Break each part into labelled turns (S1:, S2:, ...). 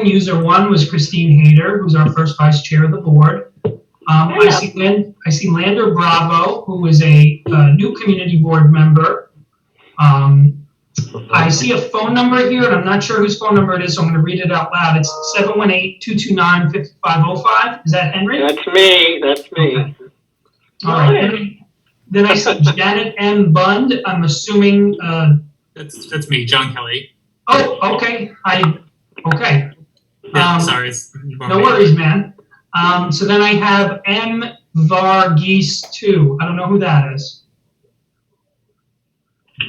S1: User 1 was Christine Hayter, who's our first vice chair of the board. I see Lander Bravo, who is a new community board member. I see a phone number here, and I'm not sure whose phone number it is, so I'm going to read it out loud. It's 718-229-5505. Is that Henry?
S2: That's me. Okay.
S1: All right. Then I see Janet M. Bund. I'm assuming.
S3: That's me, John Kelly.
S1: Oh, okay. Okay.
S3: Yeah, sorry.
S1: No worries, man. So then I have M. Varghese 2. I don't know who that is.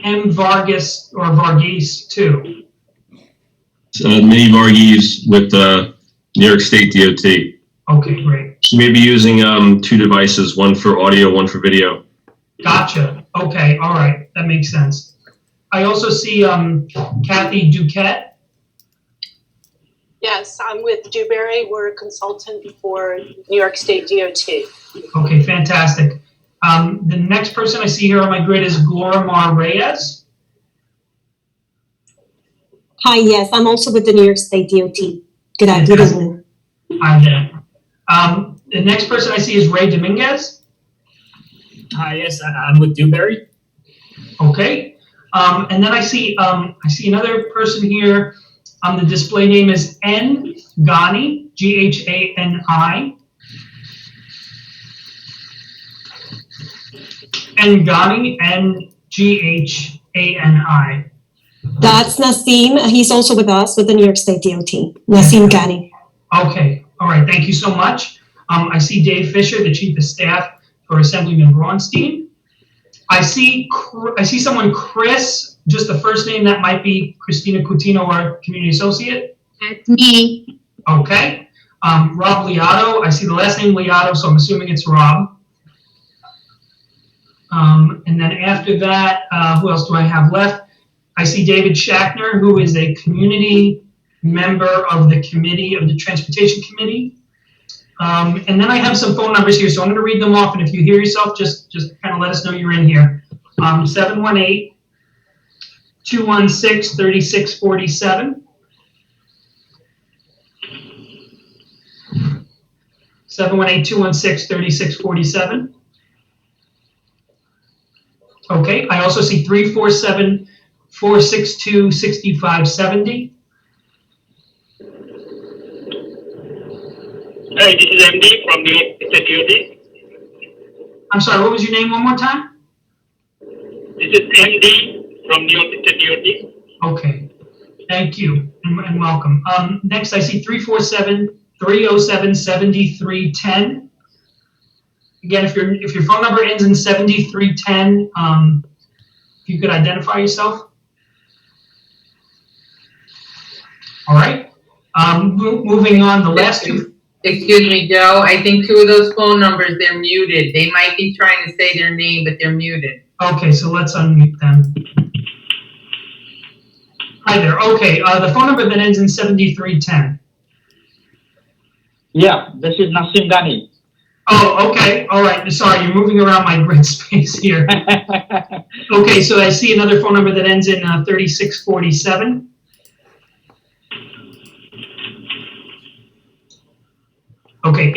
S1: M. Vargas or Varghese 2.
S4: Minnie Varghese with New York State DOT.
S1: Okay, great.
S4: She may be using 2 devices, one for audio, one for video.
S1: Gotcha. Okay, all right. That makes sense. I also see Kathy Duquette.
S5: Yes, I'm with Dewberry. We're a consultant for New York State DOT.
S1: Okay, fantastic. The next person I see here on my grid is Glorimar Reyes.
S6: Hi, yes, I'm also with the New York State DOT. Good afternoon.
S1: Hi there. The next person I see is Ray Dominguez.
S3: Hi, yes, I'm with Dewberry.
S1: Okay. And then I see another person here. The display name is N. Ghani, Ghani. N. Ghani, Nghani.
S6: That's Nasim. He's also with us with the New York State DOT. Nasim Ghani.
S1: Okay. All right. Thank you so much. I see Dave Fisher, the Chief of Staff for Assemblyman Braunstein. I see someone, Chris, just the first name, that might be Christina Coutinho, our community associate.
S7: That's me.
S1: Okay. Rob Liotto. I see the last name Liotto, so I'm assuming it's Rob. And then after that, who else do I have left? I see David Shackner, who is a community member of the committee, of the Transportation Committee. And then I have some phone numbers here, so I'm going to read them off, and if you hear yourself, just kind of let us know you're in here. 718-216-3647. 718-216-3647. Okay, I also see 347-462-6570.
S2: Hi, this is MD from New York State DOT.
S1: I'm sorry, what was your name one more time?
S2: This is MD from New York State DOT.
S1: Okay, thank you and welcome. Next, I see 347-307-7310. Again, if your phone number ends in 7310, if you could identify yourself. All right. Moving on, the last two.
S8: Excuse me, Joe. I think 2 of those phone numbers, they're muted. They might be trying to say their name, but they're muted.
S1: Okay, so let's unmute them. Hi there. Okay, the phone number that ends in 7310.
S9: Yeah, this is Nasim Ghani.
S1: Oh, okay. All right. Sorry, you're moving around my grid space here. Okay, so I see another phone number that ends in 3647. Okay,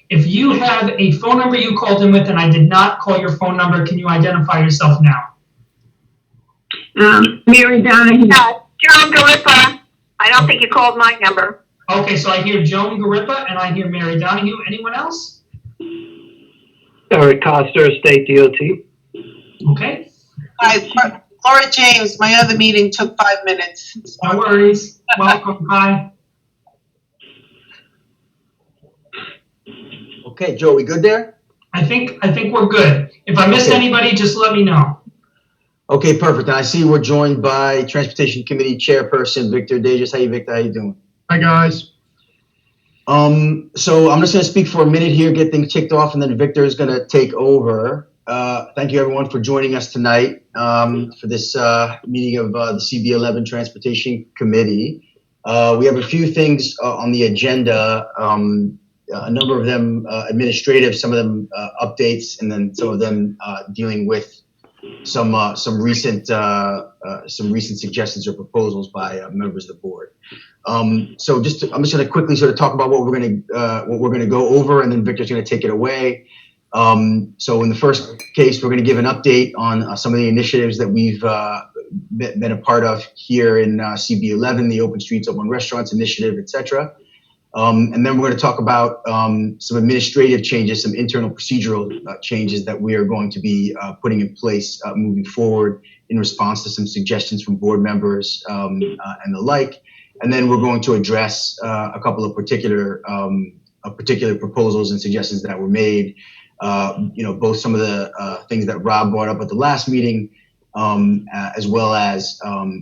S1: if you have a phone number you called in with and I did not call your phone number, can you identify yourself now?
S7: Mary Donahue. Joan Garippa. I don't think you called my number.
S1: Okay, so I hear Joan Garippa and I hear Mary Donahue. Anyone else?
S9: Eric Coster, State DOT.
S1: Okay.
S10: Hi, Laura James. My other meeting took 5 minutes.
S1: No worries. Welcome. Hi.
S11: Okay, Joe, we good there?
S1: I think we're good. If I missed anybody, just let me know.
S11: Okay, perfect. And I see we're joined by Transportation Committee Chairperson Victor Dages. Hey, Victor, how you doing?
S12: Hi, guys.
S11: So I'm just going to speak for a minute here, get things kicked off, and then Victor is going to take over. Thank you, everyone, for joining us tonight for this meeting of the CB11 Transportation Committee. We have a few things on the agenda. A number of them administrative, some of them updates, and then some of them dealing with some recent some recent suggestions or proposals by members of the board. So I'm just going to quickly sort of talk about what we're going to go over, and then Victor's going to take it away. So in the first case, we're going to give an update on some of the initiatives that we've been a part of here in CB11, the Open Streets, Open Restaurants Initiative, etc. And then we're going to talk about some administrative changes, some internal procedural changes that we are going to be putting in place moving forward in response to some suggestions from board members and the like. And then we're going to address a couple of particular proposals and suggestions that were made. Both some of the things that Rob brought up at the last meeting, as well as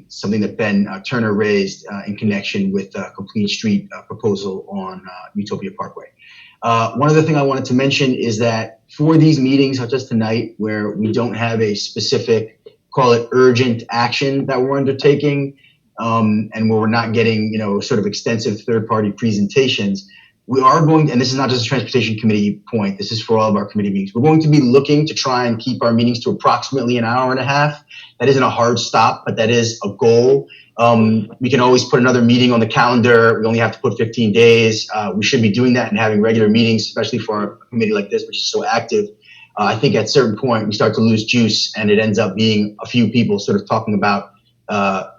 S11: something that Ben Turner raised in connection with a complete street proposal on Utopia Parkway. One other thing I wanted to mention is that for these meetings, such as tonight, where we don't have a specific, call it urgent action that we're undertaking, and where we're not getting, sort of extensive third-party presentations, we are going, and this is not just a transportation committee point, this is for all of our committee meetings. We're going to be looking to try and keep our meetings to approximately an hour and a half. That isn't a hard stop, but that is a goal. We can always put another meeting on the calendar. We only have to put 15 days. We should be doing that and having regular meetings, especially for a committee like this, which is so active. I think at a certain point, we start to lose juice, and it ends up being a few people sort of talking about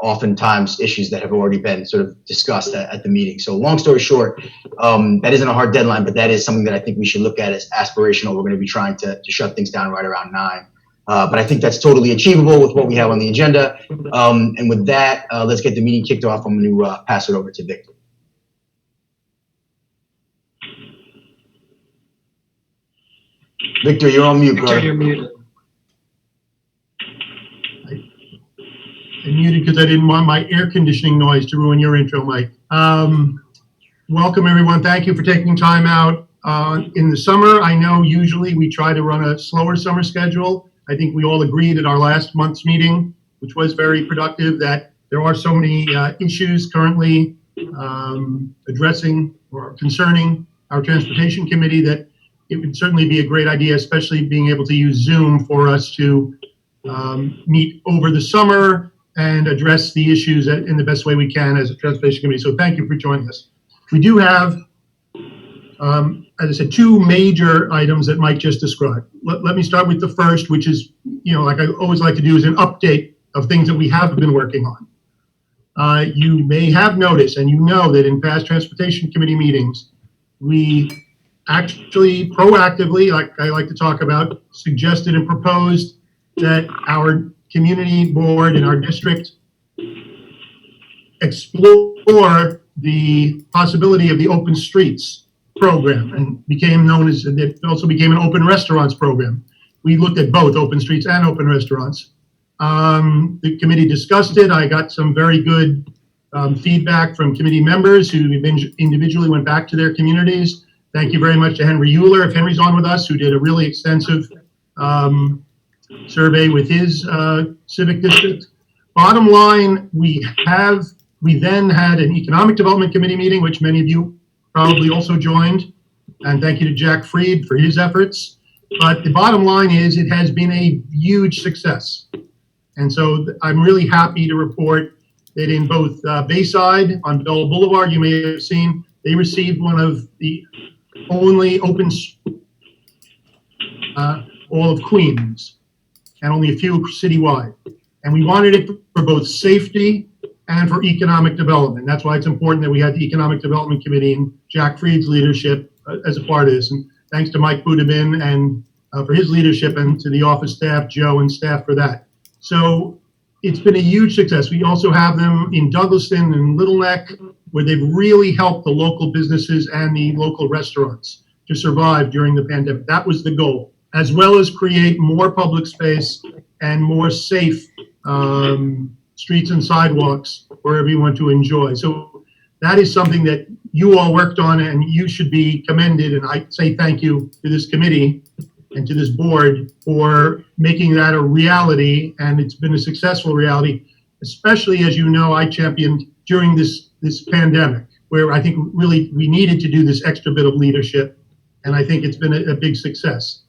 S11: oftentimes issues that have already been sort of discussed at the meeting. So long story short, that isn't a hard deadline, but that is something that I think we should look at as aspirational. We're going to be trying to shut things down right around 9. But I think that's totally achievable with what we have on the agenda. And with that, let's get the meeting kicked off. I'm going to pass it over to Victor. Victor, you're on mute, brother.
S1: Victor, you're muted.
S12: I muted because I didn't want my air conditioning noise to ruin your intro, Mike. Welcome, everyone. Thank you for taking time out in the summer. I know usually we try to run a slower summer schedule. I think we all agreed at our last month's meeting, which was very productive, that there are so many issues currently addressing or concerning our transportation committee that it would certainly be a great idea, especially being able to use Zoom for us to meet over the summer and address the issues in the best way we can as a transportation committee. So thank you for joining us. We do have, as I said, 2 major items that Mike just described. Let me start with the first, which is, like I always like to do, is an update of things that we have been working on. You may have noticed, and that in past transportation committee meetings, we actually proactively, like I like to talk about, suggested and proposed that our community board in our district explore the possibility of the Open Streets program, and it also became an Open Restaurants program. We looked at both Open Streets and Open Restaurants. The committee discussed it. I got some very good feedback from committee members who individually went back to their communities. Thank you very much to Henry Euler, if Henry's on with us, who did a really extensive survey with his civic district. Bottom line, we then had an economic development committee meeting, which many of you probably also joined. And thank you to Jack Fried for his efforts. But the bottom line is it has been a huge success. And so I'm really happy to report that in both Bayside on Bell Boulevard, you may have seen, they received one of the only open all of Queens, and only a few citywide. And we wanted it for both safety and for economic development. That's why it's important that we had the Economic Development Committee and Jack Fried's leadership as a part of this. And thanks to Mike Budabin and for his leadership, and to the office staff, Joe and staff, for that. So it's been a huge success. We also have them in Douglaston and Little Neck, where they've really helped the local businesses and the local restaurants to survive during the pandemic. That was the goal, as well as create more public space and more safe streets and sidewalks for everyone to enjoy. So that is something that you all worked on, and you should be commended. And I say thank you to this committee and to this board for making that a reality. And it's been a successful reality, especially, as you know, I championed during this pandemic, where I think really we needed to do this extra bit of leadership. And I think it's been a big success.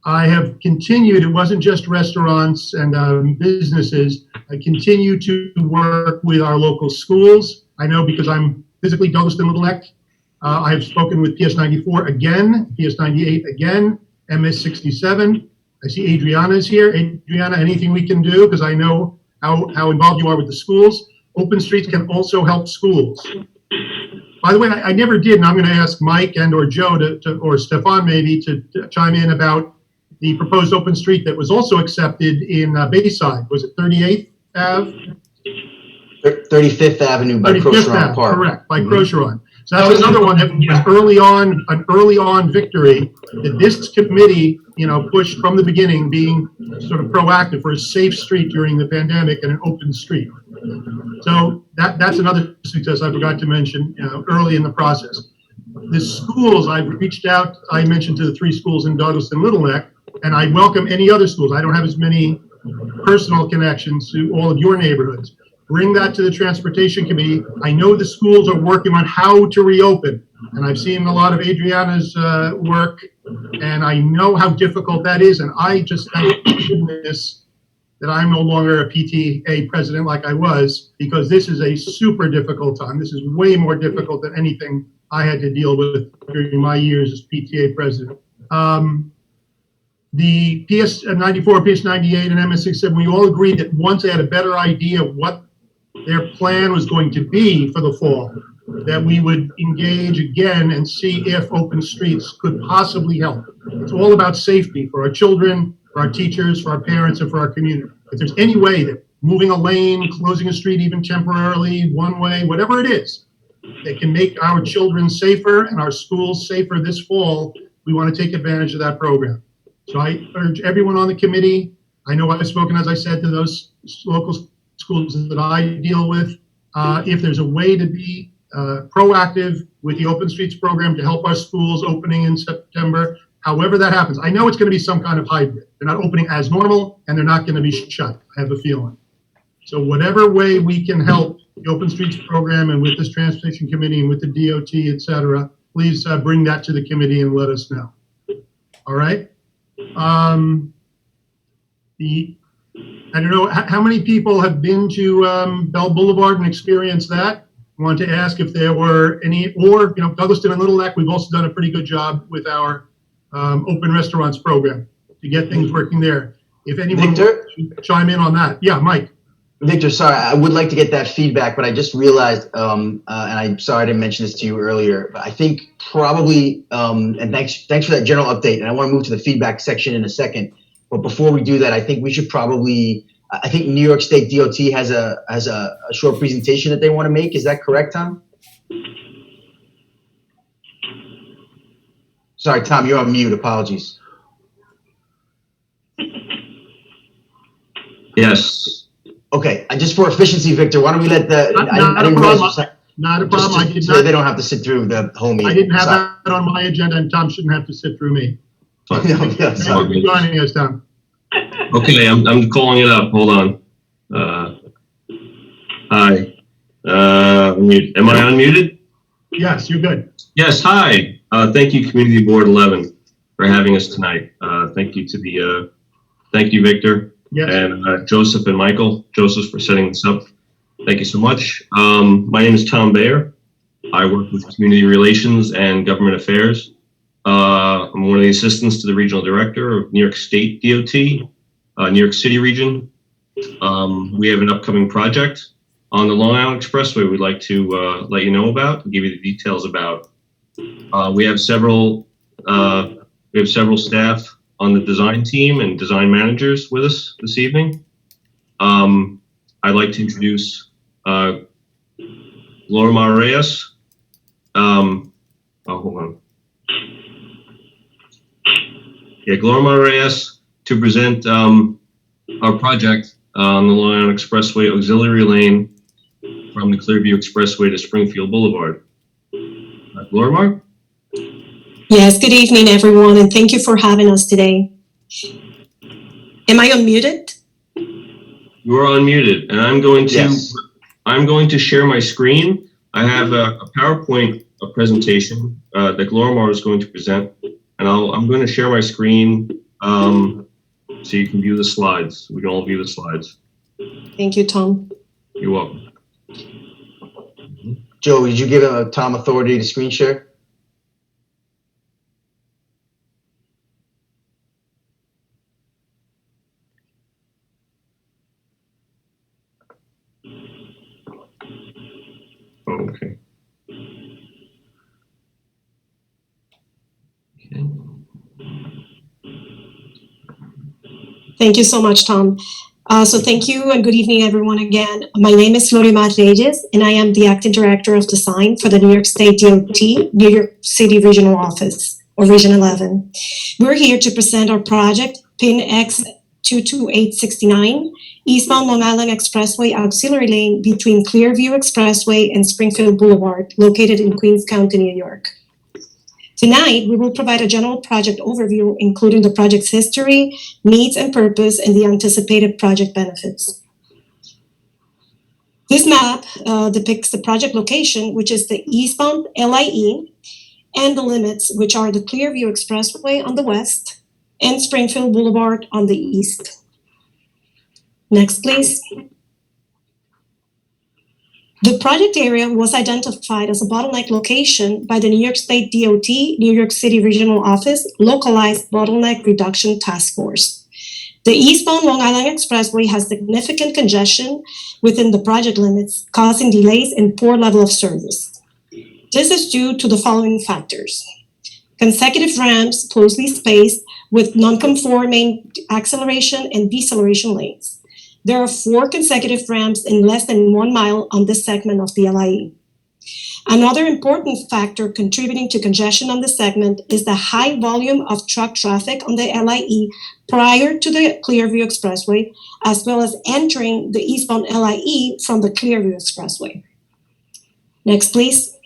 S12: I have continued, it wasn't just restaurants and businesses. I continue to work with our local schools. I know because I'm physically Douglaston Little Neck. I have spoken with PS 94 again, PS 98 again, MS 67. I see Adriana's here. Adriana, anything we can do? Because I know how involved you are with the schools. Open Streets can also help schools. By the way, I never did, and I'm going to ask Mike and or Joe or Stefan maybe to chime in about the proposed open street that was also accepted in Bayside. Was it 38th Ave?
S11: 35th Avenue by
S12: 35th
S11: Crocheron
S12: Ave,
S11: Park.
S12: correct, by
S11: Mhm.
S12: Crocheron. So that's another one that was an early on victory that this committee, pushed from the beginning, being sort of proactive for a safe street during the pandemic and an open street. So that's another success I forgot to mention early in the process. The schools, I've reached out, I mentioned to the 3 schools in Douglas and Little Neck, and I welcome any other schools. I don't have as many personal connections to all of your neighborhoods. Bring that to the Transportation Committee. I know the schools are working on how to reopen, and I've seen a lot of Adriana's work, and I know how difficult that is, and I just thank goodness that I'm no longer a PTA president like I was, because this is a super difficult time. This is way more difficult than anything I had to deal with during my years as PTA president. The PS 94, PS 98, and MS 67, we all agreed that once they had a better idea of what their plan was going to be for the fall, that we would engage again and see if open streets could possibly help. It's all about safety for our children, for our teachers, for our parents, and for our community. If there's any way that moving a lane, closing a street even temporarily, one way, whatever it is, that can make our children safer and our schools safer this fall, we want to take advantage of that program. So I urge everyone on the committee, I know I've spoken, as I said, to those local schools that I deal with. If there's a way to be proactive with the Open Streets program to help our schools opening in September, however that happens. I know it's going to be some kind of hybrid. They're not opening as normal, and they're not going to be shut, I have a feeling. So whatever way we can help the Open Streets program and with this Transportation Committee and with the DOT, et cetera, please bring that to the committee and let us know. All right? I don't know, how many people have been to Bell Boulevard and experienced that? I want to ask if there were any, or, Douglaston and Little Neck, we've also done a pretty good job with our open restaurants program to get things working there. If anyone
S11: Victor?
S12: would chime in on that. Yeah, Mike.
S11: Victor, sorry, I would like to get that feedback, but I just realized, and I'm sorry I didn't mention this to you earlier, but I think probably, and thanks for that general update, and I want to move to the feedback section in a second. But before we do that, I think we should probably, I think New York State DOT has a short presentation that they want to make. Is that correct, Tom? Sorry, Tom, you're on mute. Apologies.
S4: Yes.
S12: Okay,
S11: just for efficiency, Victor, why don't we let the,
S12: Not a problem. I did
S11: so
S12: not.
S11: they don't have to sit through the whole meeting.
S12: I didn't have
S11: Sorry.
S12: that on my agenda, and Tom shouldn't have to sit through me.
S11: No, yeah,
S12: Thank
S11: sorry.
S12: you for joining us, Tom.
S4: Okay, I'm calling it up. Hold on. Hi. Am I unmuted?
S12: Yes, you're good.
S4: Yes, hi. Thank you, Community Board 11, for having us tonight. Thank you to the, thank you, Victor,
S12: Yes.
S4: and Joseph and Michael. Joseph for setting this up. Thank you so much. My name is Tom Bayer. I work with Community Relations and Government Affairs. I'm one of the assistants to the Regional Director of New York State DOT, New York City region. We have an upcoming project on the Long Island Expressway we'd like to let you know about and give you the details about. We have several staff on the design team and design managers with us this evening. I'd like to introduce Lorma Reyes. Hold on. Yeah, Glorma Reyes to present our project on the Long Island Expressway Auxiliary Lane from the Clearview Expressway to Springfield Boulevard. Glorma?
S6: Yes, good evening, everyone, and thank you for having us today. Am I unmuted?
S4: You are unmuted, and I'm going to share my screen. I have a PowerPoint presentation that Glorma is going to present, and I'm going to share my screen so you can view the slides. We can all view the slides.
S6: Thank you, Tom.
S4: You're welcome.
S11: Joe, did you give Tom authority to screen share?
S4: Okay.
S6: Thank you so much, Tom. So thank you and good evening, everyone, again. My name is Lorimar Reyes, and I am the Acting Director of Design for the New York State DOT, New York City Regional Office, or Region 11. We're here to present our project, PIN X22869, eastbound Long Island Expressway auxiliary lane between Clearview Expressway and Springfield Boulevard, located in Queens County, New York. Tonight, we will provide a general project overview, including the project's history, needs and purpose, and the anticipated project benefits. This map depicts the project location, which is the eastbound LIE, and the limits, which are the Clearview Expressway on the west and Springfield Boulevard on the east. Next, please. The project area was identified as a bottleneck location by the New York State DOT, New York City Regional Office, Localized Bottleneck Reduction Task Force. The eastbound Long Island Expressway has significant congestion within the project limits, causing delays and poor level of service. This is due to the following factors: consecutive ramps closely spaced with non-conforming acceleration and deceleration lanes. There are 4 consecutive ramps in less than 1 mile on this segment of the LIE. Another important factor contributing to congestion on this segment is the high volume of truck traffic on the LIE prior to the Clearview Expressway, as well as entering the eastbound LIE from the Clearview Expressway. Next, please.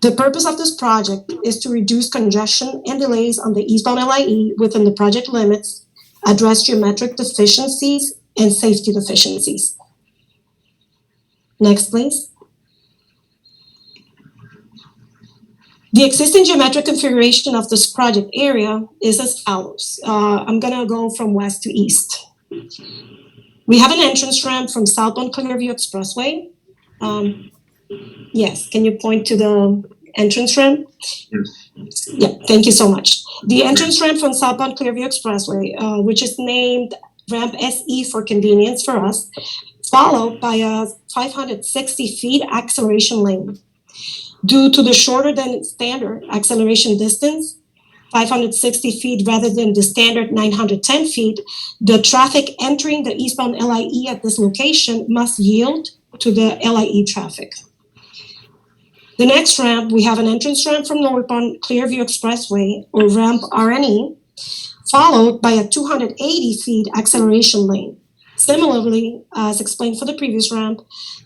S6: The purpose of this project is to reduce congestion and delays on the eastbound LIE within the project limits, address geometric deficiencies and safety deficiencies. Next, please. The existing geometric configuration of this project area is as follows. I'm gonna go from west to east. We have an entrance ramp from southbound Clearview Expressway. Yes, can you point to the entrance ramp?
S4: Yes.
S6: Yeah, thank you so much. The entrance ramp from southbound Clearview Expressway, which is named Ramp SE for convenience for us, followed by a 560 feet acceleration lane. Due to the shorter than standard acceleration distance, 560 feet rather than the standard 910 feet, the traffic entering the eastbound LIE at this location must yield to the LIE traffic. The next ramp, we have an entrance ramp from northbound Clearview Expressway, or ramp RNE, followed by a 280 feet acceleration lane. Similarly, as explained for the previous ramp,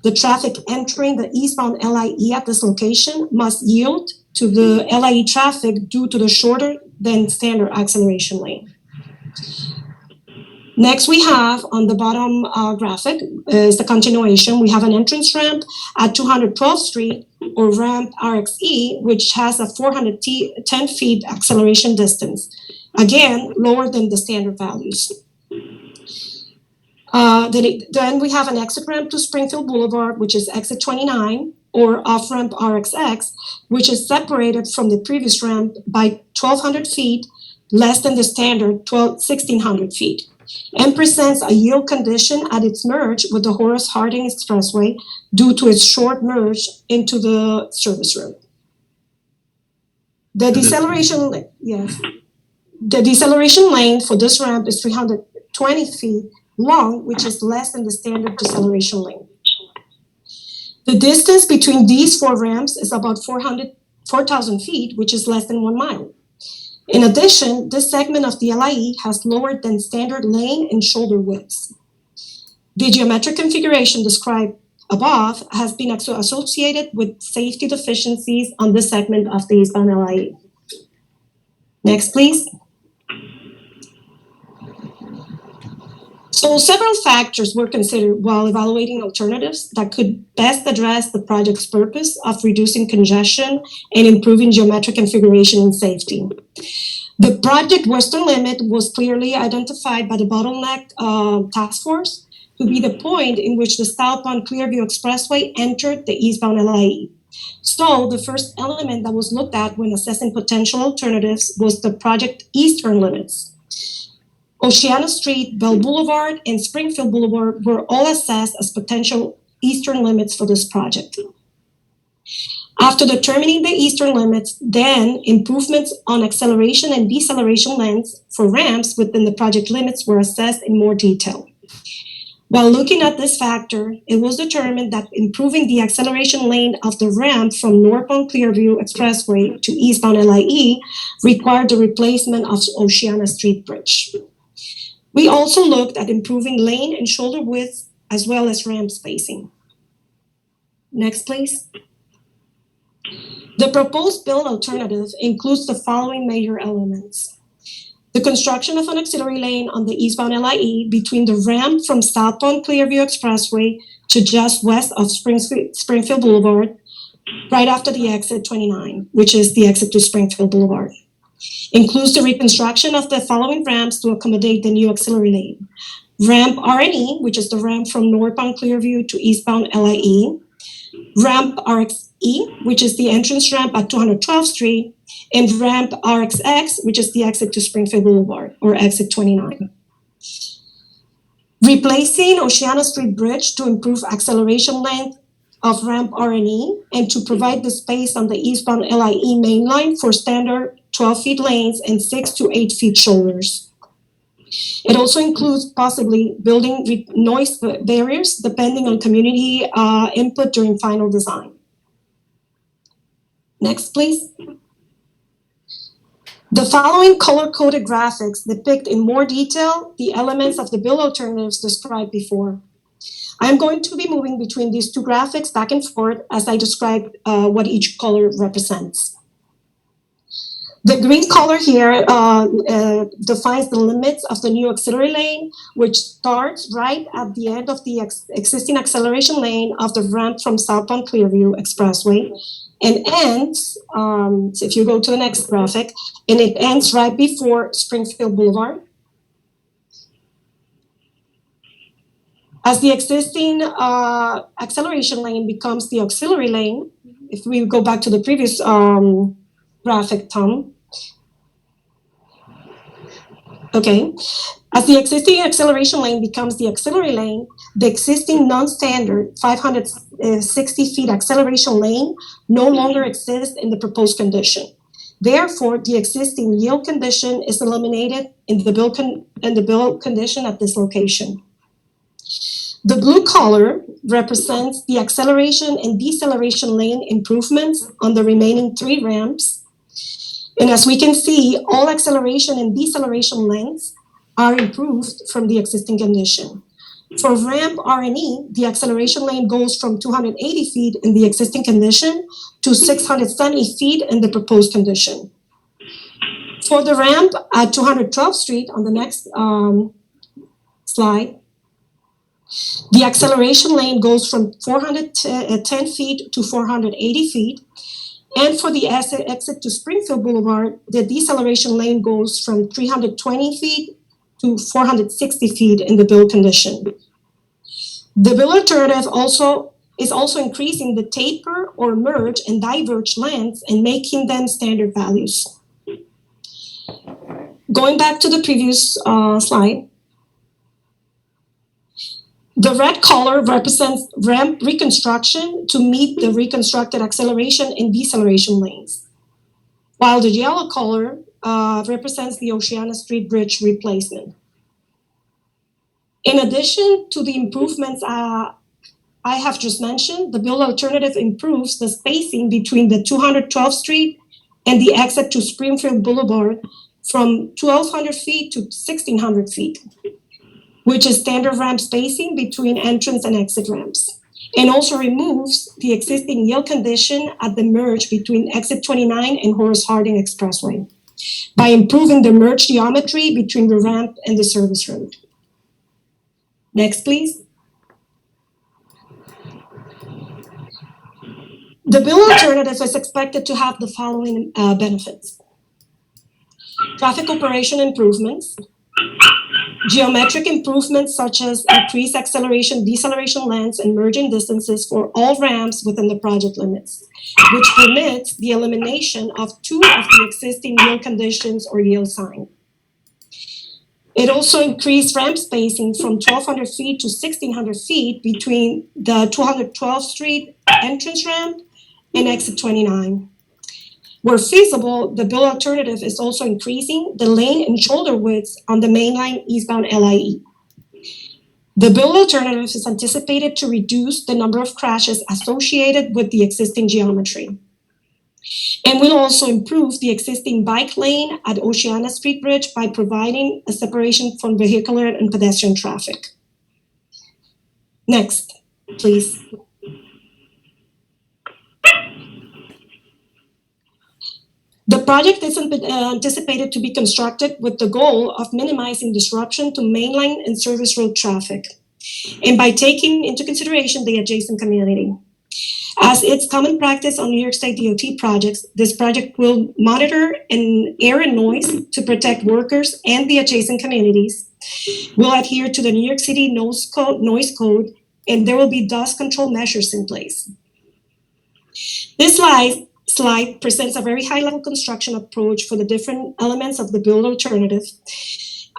S6: the traffic entering the eastbound LIE at this location must yield to the LIE traffic due to the shorter than standard acceleration lane. Next, we have on the bottom graphic is the continuation. We have an entrance ramp at 212th Street, or ramp RXE, which has a 410 feet acceleration distance. Again, lower than the standard values. Then we have an exit ramp to Springfield Boulevard, which is exit 29, or off-ramp RXX, which is separated from the previous ramp by 1,200 feet, less than the standard 1,600 feet, and presents a yield condition at its merge with the Horace Harding Expressway due to its short merge into the service road. The deceleration lane for this ramp is 320 feet long, which is less than the standard deceleration lane. The distance between these 4 ramps is about 4,000 feet, which is less than 1 mile. In addition, this segment of the LIE has lower than standard lane and shoulder widths. The geometric configuration described above has been associated with safety deficiencies on this segment of the eastbound LIE. Next, please. So several factors were considered while evaluating alternatives that could best address the project's purpose of reducing congestion and improving geometric configuration and safety. The project western limit was clearly identified by the bottleneck task force to be the point in which the southbound Clearview Expressway entered the eastbound LIE. So the first element that was looked at when assessing potential alternatives was the project eastern limits. Oceana Street, Bell Boulevard, and Springfield Boulevard were all assessed as potential eastern limits for this project. After determining the eastern limits, then improvements on acceleration and deceleration lanes for ramps within the project limits were assessed in more detail. While looking at this factor, it was determined that improving the acceleration lane of the ramp from northbound Clearview Expressway to eastbound LIE required the replacement of Oceana Street Bridge. We also looked at improving lane and shoulder width as well as ramp spacing. Next, please. The proposed build alternative includes the following major elements. The construction of an auxiliary lane on the eastbound LIE between the ramp from southbound Clearview Expressway to just west of Springfield Boulevard, right after the exit 29, which is the exit to Springfield Boulevard. Includes the reconstruction of the following ramps to accommodate the new auxiliary lane. Ramp RNE, which is the ramp from northbound Clearview to eastbound LIE. Ramp RXE, which is the entrance ramp at 212th Street, and ramp RXX, which is the exit to Springfield Boulevard, or exit 29. Replacing Oceana Street Bridge to improve acceleration length of ramp RNE and to provide the space on the eastbound LIE main line for standard 12-feet lanes and 6 to 8 feet shoulders. It also includes possibly building noise barriers depending on community input during final design. Next, please. The following color-coded graphics depict in more detail the elements of the build alternatives described before. I'm going to be moving between these two graphics back and forth as I describe what each color represents. The green color here defines the limits of the new auxiliary lane, which starts right at the end of the existing acceleration lane of the ramp from southbound Clearview Expressway and ends, so if you go to the next graphic, and it ends right before Springfield Boulevard. As the existing acceleration lane becomes the auxiliary lane, if we go back to the previous graphic, Tom. Okay, as the existing acceleration lane becomes the auxiliary lane, the existing non-standard 560 feet acceleration lane no longer exists in the proposed condition. Therefore, the existing yield condition is eliminated in the build condition at this location. The blue color represents the acceleration and deceleration lane improvements on the remaining 3 ramps. And as we can see, all acceleration and deceleration lengths are improved from the existing condition. For ramp RNE, the acceleration lane goes from 280 feet in the existing condition to 670 feet in the proposed condition. For the ramp at 212th Street on the next slide, the acceleration lane goes from 410 feet to 480 feet. And for the exit to Springfield Boulevard, the deceleration lane goes from 320 feet to 460 feet in the build condition. The build alternative is also increasing the taper or merge and diverge lengths and making them standard values. Going back to the previous slide, the red color represents ramp reconstruction to meet the reconstructed acceleration and deceleration lanes, while the yellow color represents the Oceana Street Bridge replacement. In addition to the improvements I have just mentioned, the build alternative improves the spacing between the 212th Street and the exit to Springfield Boulevard from 1,200 feet to 1,600 feet. Which is standard ramp spacing between entrance and exit ramps, and also removes the existing yield condition at the merge between exit 29 and Horace Harding Expressway by improving the merge geometry between the ramp and the service road. Next, please. The build alternative is expected to have the following benefits. traffic operation improvements, geometric improvements such as increased acceleration, deceleration lengths, and merging distances for all ramps within the project limits, which permits the elimination of 2 of the existing yield conditions or yield sign. It also increased ramp spacing from 1,200 feet to 1,600 feet between the 212th Street entrance ramp and exit 29. Where feasible, the build alternative is also increasing the lane and shoulder widths on the mainline eastbound LIE. The build alternative is anticipated to reduce the number of crashes associated with the existing geometry, and will also improve the existing bike lane at Oceana Street Bridge by providing a separation from vehicular and pedestrian traffic. Next, please. The project is anticipated to be constructed with the goal of minimizing disruption to mainline and service road traffic, and by taking into consideration the adjacent community. As it's common practice on New York State DOT projects, this project will monitor air and noise to protect workers and the adjacent communities, will adhere to the New York City noise code, and there will be dust control measures in place. This slide presents a very high-level construction approach for the different elements of the build alternative.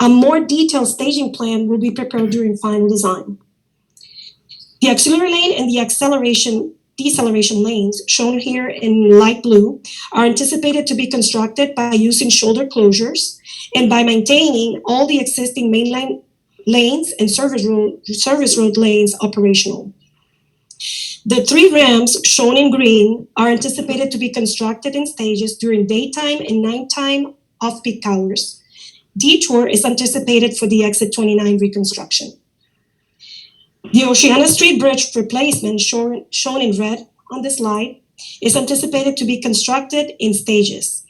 S6: A more detailed staging plan will be prepared during final design. The auxiliary lane and the deceleration lanes, shown here in light blue, are anticipated to be constructed by using shoulder closures and by maintaining all the existing mainline lanes and service road lanes operational. The 3 ramps shown in green are anticipated to be constructed in stages during daytime and nighttime off-peak hours. Detour is anticipated for the exit 29 reconstruction. The Oceana Street Bridge replacement, shown in red on the slide, is anticipated to be constructed in stages.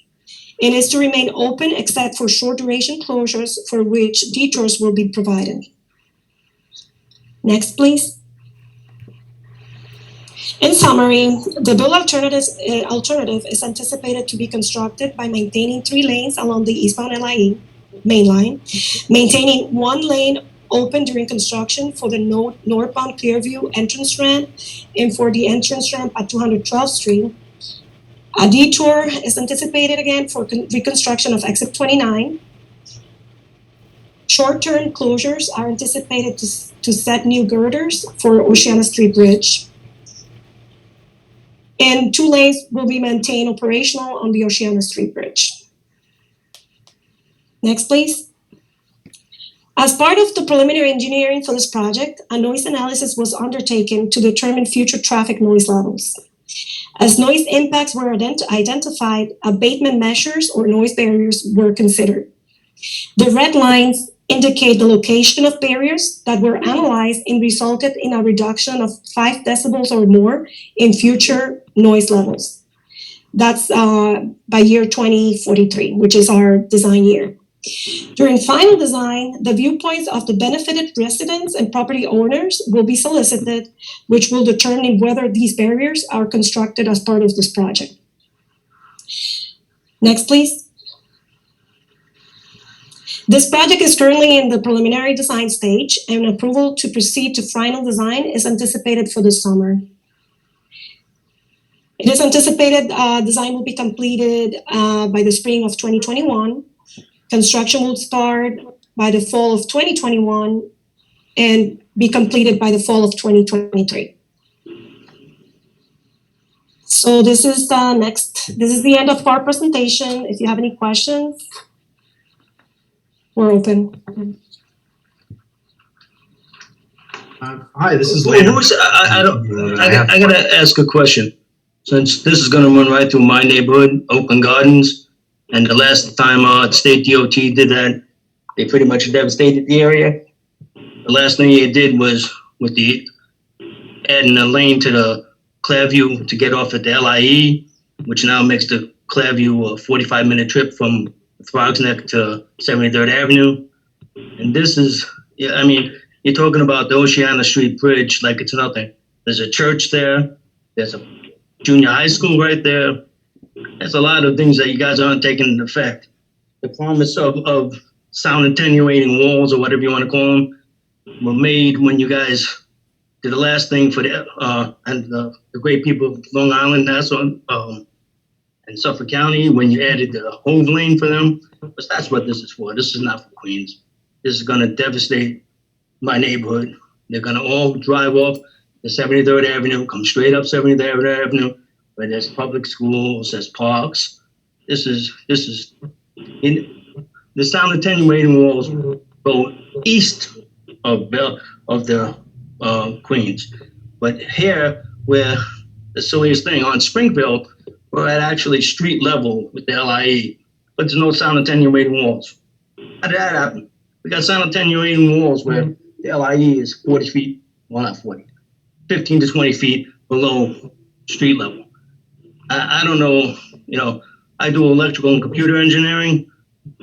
S6: It is to remain open except for short duration closures for which detours will be provided. Next, please. In summary, the build alternative is anticipated to be constructed by maintaining 3 lanes along the eastbound LIE mainline, maintaining 1 lane open during construction for the northbound Clearview entrance ramp and for the entrance ramp at 212th Street. A detour is anticipated again for reconstruction of exit 29. Short-term closures are anticipated to set new girders for Oceana Street Bridge. And 2 lanes will be maintained operational on the Oceana Street Bridge. Next, please. As part of the preliminary engineering for this project, a noise analysis was undertaken to determine future traffic noise levels. As noise impacts were identified, abatement measures or noise barriers were considered. The red lines indicate the location of barriers that were analyzed and resulted in a reduction of 5 decibels or more in future noise levels. That's by year 2043, which is our design year. During final design, the viewpoints of the benefited residents and property owners will be solicited, which will determine whether these barriers are constructed as part of this project. Next, please. This project is currently in the preliminary design stage, and approval to proceed to final design is anticipated for this summer. It is anticipated design will be completed by the spring of 2021. Construction will start by the fall of 2021 and be completed by the fall of 2023. So this is the end of our presentation. If you have any questions, we're open.
S13: Hi, this is Lane. I gotta ask a question. Since this is gonna run right through my neighborhood, Oakland Gardens, and the last time State DOT did that, they pretty much devastated the area. The last thing they did was with the adding a lane to the Clearview to get off at the LIE, which now makes the Clearview a 45-minute trip from Throgs Neck to 73rd Avenue. And this is, I mean, you're talking about the Oceana Street Bridge like it's nothing. There's a church there. There's a junior high school right there. There's a lot of things that you guys aren't taking into effect. the promise of sound attenuating walls or whatever you want to call them were made when you guys did the last thing for the great people of Long Island, Nassau, and Suffolk County, when you added the Hove Lane for them. But that's what this is for. This is not for Queens. This is going to devastate my neighborhood. They're going to all drive off the 73rd Avenue, come straight up 73rd Avenue, where there's public schools, there's parks. This is in the sound attenuating walls go east of the Queens. But here, where the silliest thing, on Springfield, we're at actually street level with the LIE, but there's no sound attenuating walls. How did that happen? We got sound attenuating walls where the LIE is 40 feet, well, not 40, 15 to 20 feet below street level. I don't know, I do electrical and computer engineering,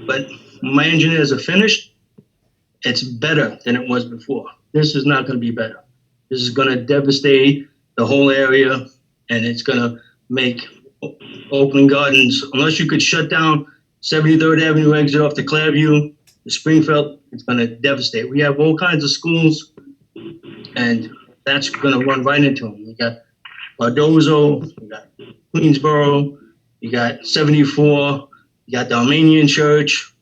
S13: but when my engineers are finished, it's better than it was before. This is not going to be better. This is going to devastate the whole area, and it's going to make Oakland Gardens, unless you could shut down 73rd Avenue exit off the Clairview, the Springfield, it's going to devastate. We have all kinds of schools, and that's going to run right into them. You got Cardozo, you got Queensboro, you got 74, you got the Armenian Church.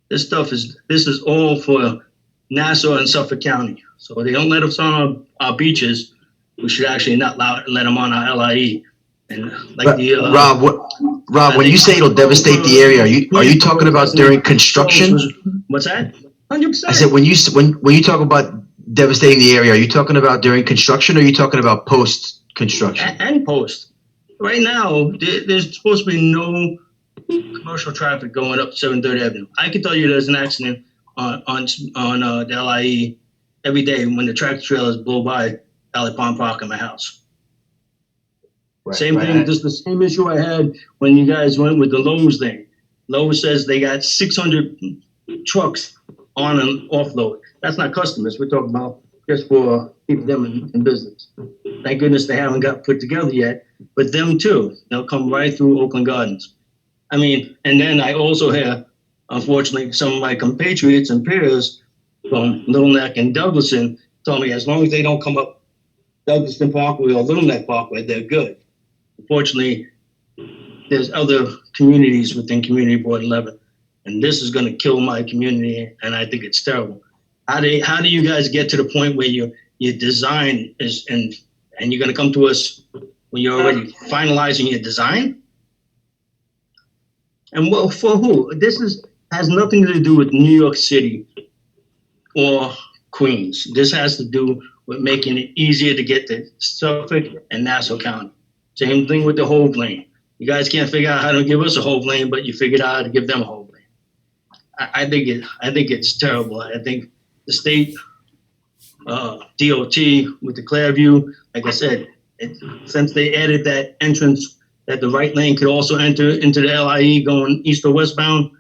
S13: This is all for Nassau and Suffolk County. So they don't let us on our beaches. We should actually not let them on our LIE. And
S11: Rob, when you say it'll devastate the area, are you talking about during construction?
S13: What's that? 100%.
S11: I said when you talk about devastating the area, are you talking about during construction, or are you talking about post construction?
S13: And post. Right now, there's supposed to be no commercial traffic going up 73rd Avenue. I can tell you there's an accident on the LIE every day when the tractor trailers blow by Valley Pond Park in my house.
S11: Right,
S13: Same thing, just the same issue I had when you guys went with the Lowe's thing. Lowe's says they got 600 trucks on and offload. That's not customers. We're talking about just for keeping them in business. Thank goodness they haven't got put together yet. But them too, they'll come right through Oakland Gardens. I mean, and then I also have, unfortunately, some of my compatriots and peers from Little Neck and Douglaston told me as long as they don't come up Douglaston Parkway or Little Neck Parkway, they're good. Unfortunately, there's other communities within Community Board 11, and this is going to kill my community, and I think it's terrible. How do you guys get to the point where your design is, and you're going to come to us when you're already finalizing your design? And well, for who? This has nothing to do with New York City or Queens. This has to do with making it easier to get to Suffolk and Nassau County. Same thing with the Hove Lane. You guys can't figure out how to give us a Hove Lane, but you figured out how to give them a Hove Lane. I think it's terrible. I think the state DOT with the Clairview, like I said, since they added that entrance that the right lane could also enter into the LIE going east or westbound,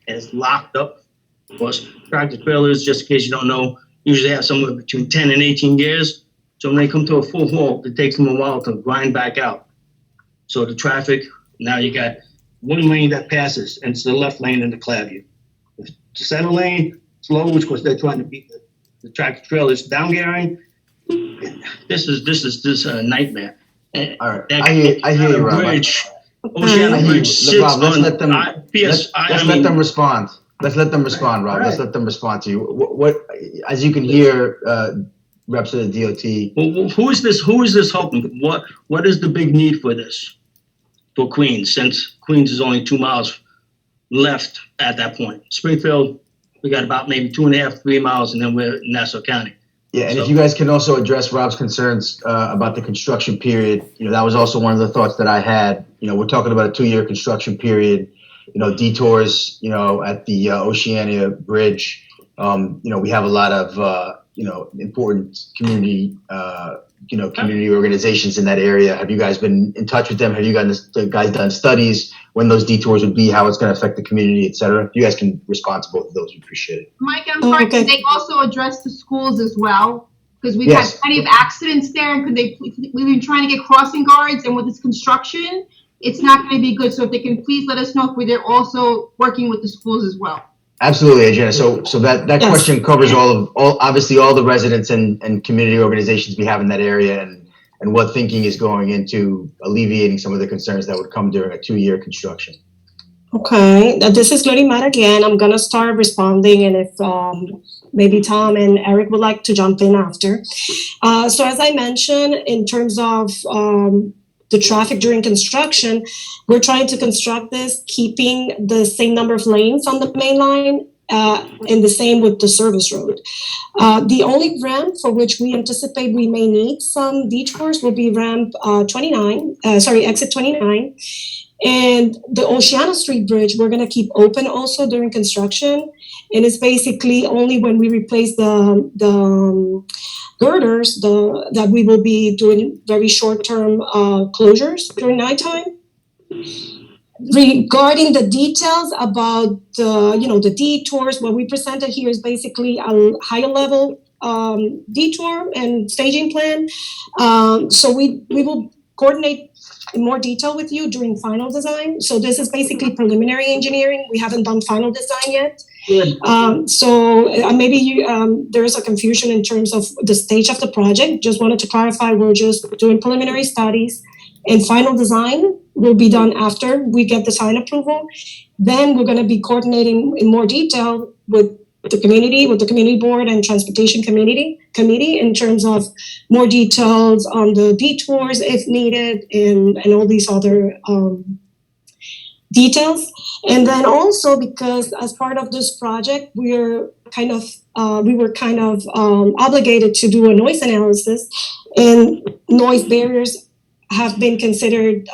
S13: and it's locked up. Of course, tractor trailers, just in case you don't know, usually have somewhere between 10 and 18 gears. So when they come to a full halt, it takes them a while to grind back out. So the traffic, now you got one lane that passes, and it's the left lane in the Clairview. The center lane, slow, which was they're trying to beat the tractor trailers down gearing. This is a nightmare.
S11: All right, I hear you, Rob.
S13: Oceana Bridge sits
S11: Rob, let's
S13: on
S11: let them let them respond. Let's let them respond, Rob. Right. Let's let them respond to you. What as you can hear, reps of the DOT.
S13: Well, who is this helping? What is the big need for this for Queens? Since Queens is only 2 miles left at that point. Springfield, we got about maybe 2.5, 3 miles, and then we're in Nassau County.
S11: Yeah, and if you guys can also address Rob's concerns about the construction period, that was also one of the thoughts that I had. We're talking about a 2-year construction period. Detours, at the Oceania Bridge. We have a lot of important community, community organizations in that area. Have you guys been in touch with them? Have you guys done studies when those detours would be, how it's going to affect the community, et cetera? If you guys can respond to both of those, we appreciate it.
S14: Mike, I'm sorry,
S6: okay.
S14: Could they also address the schools as well? Because we've
S11: Yes.
S14: had plenty of accidents there, and we've been trying to get crossing guards, and with this construction, it's not going to be good. So if they can please let us know if they're also working with the schools as well.
S11: Absolutely, Jenna. So that
S6: Yes.
S11: question covers obviously all the residents and community organizations we have in that area, and what thinking is going into alleviating some of the concerns that would come during a 2-year construction.
S6: Okay, this is Glorimar again. I'm gonna start responding, and if maybe Tom and Eric would like to jump in after. So as I mentioned, in terms of the traffic during construction, we're trying to construct this, keeping the same number of lanes on the main line, and the same with the service road. The only ramp for which we anticipate we may need some detours will be ramp exit 29. And the Oceana Street Bridge, we're going to keep open also during construction. And it's basically only when we replace the girders that we will be doing very short-term closures during nighttime. Regarding the details about the detours, what we presented here is basically a higher level detour and staging plan. So we will coordinate in more detail with you during final design. So this is basically preliminary engineering. We haven't done final design yet. So maybe there is a confusion in terms of the stage of the project. Just wanted to clarify, we're just doing preliminary studies, and final design will be done after we get design approval. Then we're going to be coordinating in more detail with the community board and transportation committee in terms of more details on the detours if needed, and all these other details. And then also, because as part of this project, we were kind of obligated to do a noise analysis, and noise barriers have been considered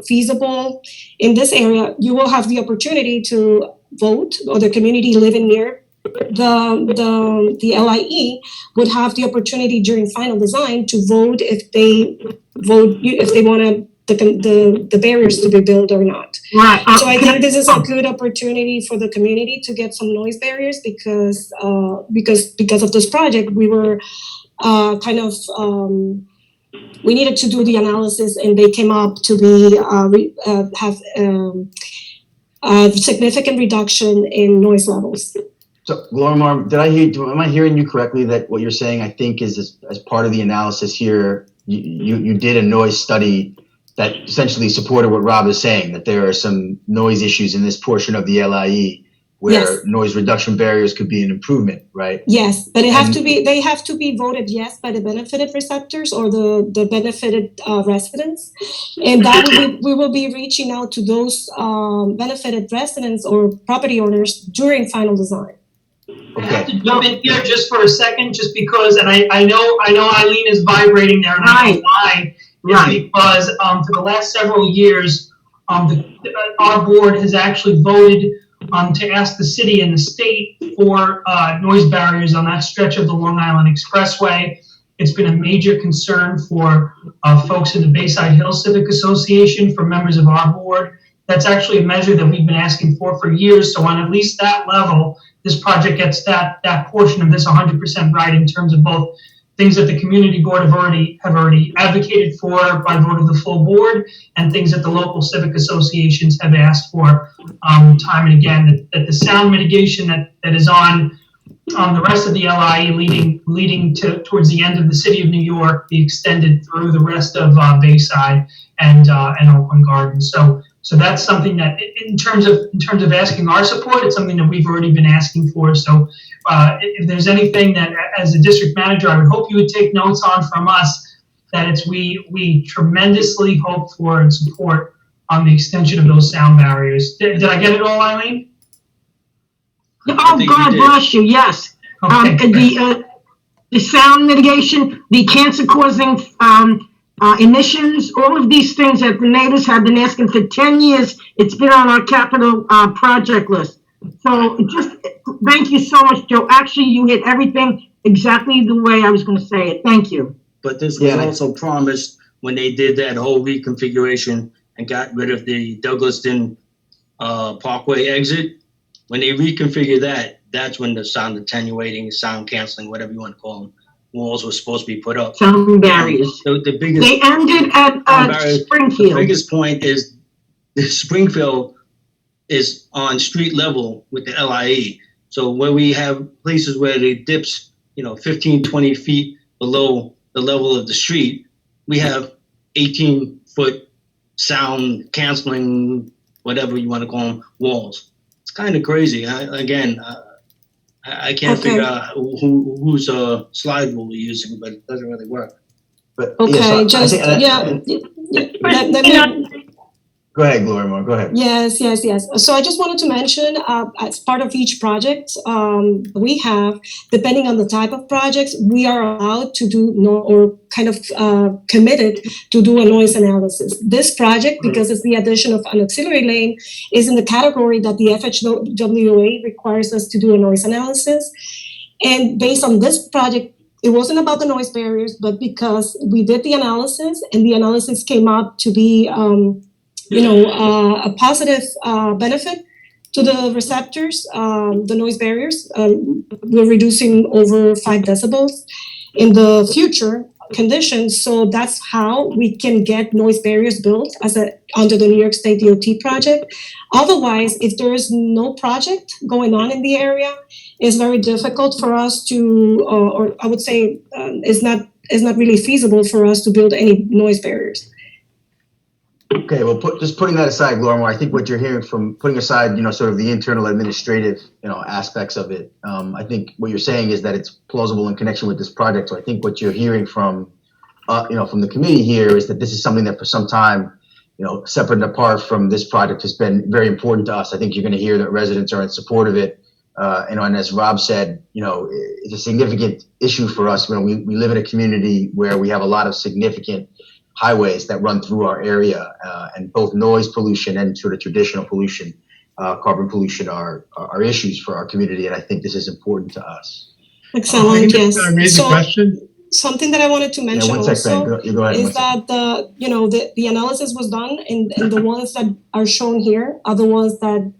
S6: feasible in this area. You will have the opportunity to vote, or the community living near the LIE would have the opportunity during final design to vote if they want the barriers to be built or not.
S14: Right.
S6: So I think this is a good opportunity for the community to get some noise barriers, because of this project, we were we needed to do the analysis, and they came up to be have a significant reduction in noise levels.
S11: So, Glorimar, am I hearing you correctly that what you're saying, I think, is as part of the analysis here, you did a noise study that essentially supported what Rob is saying, that there are some noise issues in this portion of the LIE where
S6: Yes.
S11: noise reduction barriers could be an improvement, right?
S6: Yes, but they have to be voted yes by the benefited receptors or the benefited residents, and that we will be reaching out to those benefited residents or property owners during final design.
S1: I have to jump in here just for a second, just because, and I know Eileen is vibrating there, and I know why. It's because for the last several years, our board has actually voted to ask the city and the state for noise barriers on that stretch of the Long Island Expressway. It's been a major concern for folks in the Bayside Hills Civic Association, for members of our board. That's actually a measure that we've been asking for years. So on at least that level, this project gets that portion of this 100% right, in terms of both things that the community board have already advocated for by vote of the full board, and things that the local civic associations have asked for time and again. That the sound mitigation that is on the rest of the LIE leading towards the end of the city of New York be extended through the rest of Bayside and Oakland Gardens. So that's something that, in terms of asking our support, it's something that we've already been asking for. So if there's anything that, as a district manager, I would hope you would take notes on from us, that it's we tremendously hope for and support on the extension of those sound barriers. Did I get it all, Eileen?
S15: Oh, God bless you. Yes.
S1: Okay.
S15: The sound mitigation, the cancer-causing emissions, all of these things that the neighbors have been asking for 10 years. It's been on our capital project list. So just thank you so much, Joe. Actually, you hit everything exactly the way I was going to say it. Thank you.
S13: But this was also promised when they did that whole reconfiguration and got rid of the Douglaston Parkway exit. When they reconfigure that, that's when the sound attenuating, sound canceling, whatever you want to call them, walls were supposed to be put up.
S15: Sound barriers.
S13: The biggest.
S15: They ended at
S13: The
S15: Springfield.
S13: biggest point is the Springfield is on street level with the LIE. So where we have places where it dips, 15, 20 feet below the level of the street, we have 18-foot sound canceling, whatever you want to call them, walls. It's kind of crazy. I can't figure out whose slide rule we're using, but it doesn't really work.
S11: But
S6: Okay,
S11: Go ahead, Gloria Moore. Go ahead.
S6: Yes. So I just wanted to mention, as part of each project we have, depending on the type of projects, we are allowed to do committed to do a noise analysis. This project, because it's the addition of an auxiliary lane, is in the category that the FHWA requires us to do a noise analysis. And based on this project, it wasn't about the noise barriers, but because we did the analysis and the analysis came out to be a positive benefit to the receptors, the noise barriers. We're reducing over 5 decibels in the future conditions. So that's how we can get noise barriers built under the New York State DOT project. Otherwise, if there is no project going on in the area, it's very difficult for us to, or I would say it's not really feasible for us to build any noise barriers.
S11: Okay, well, just putting that aside, Gloria, I think what you're hearing from putting aside, sort of the internal administrative, aspects of it, I think what you're saying is that it's plausible in connection with this project. So I think what you're hearing from, from the committee here is that this is something that for some time, separate and apart from this project has been very important to us. I think you're going to hear that residents are in support of it. And as Rob said, it's a significant issue for us. We live in a community where we have a lot of significant highways that run through our area, and both noise pollution and sort of traditional pollution, carbon pollution are issues for our community, and I think this is important to us.
S6: Excellent. Yes.
S12: Can I raise a question?
S6: Something that I wanted to mention
S11: Go ahead,
S6: is that the analysis was done, and the ones that are shown here are the ones that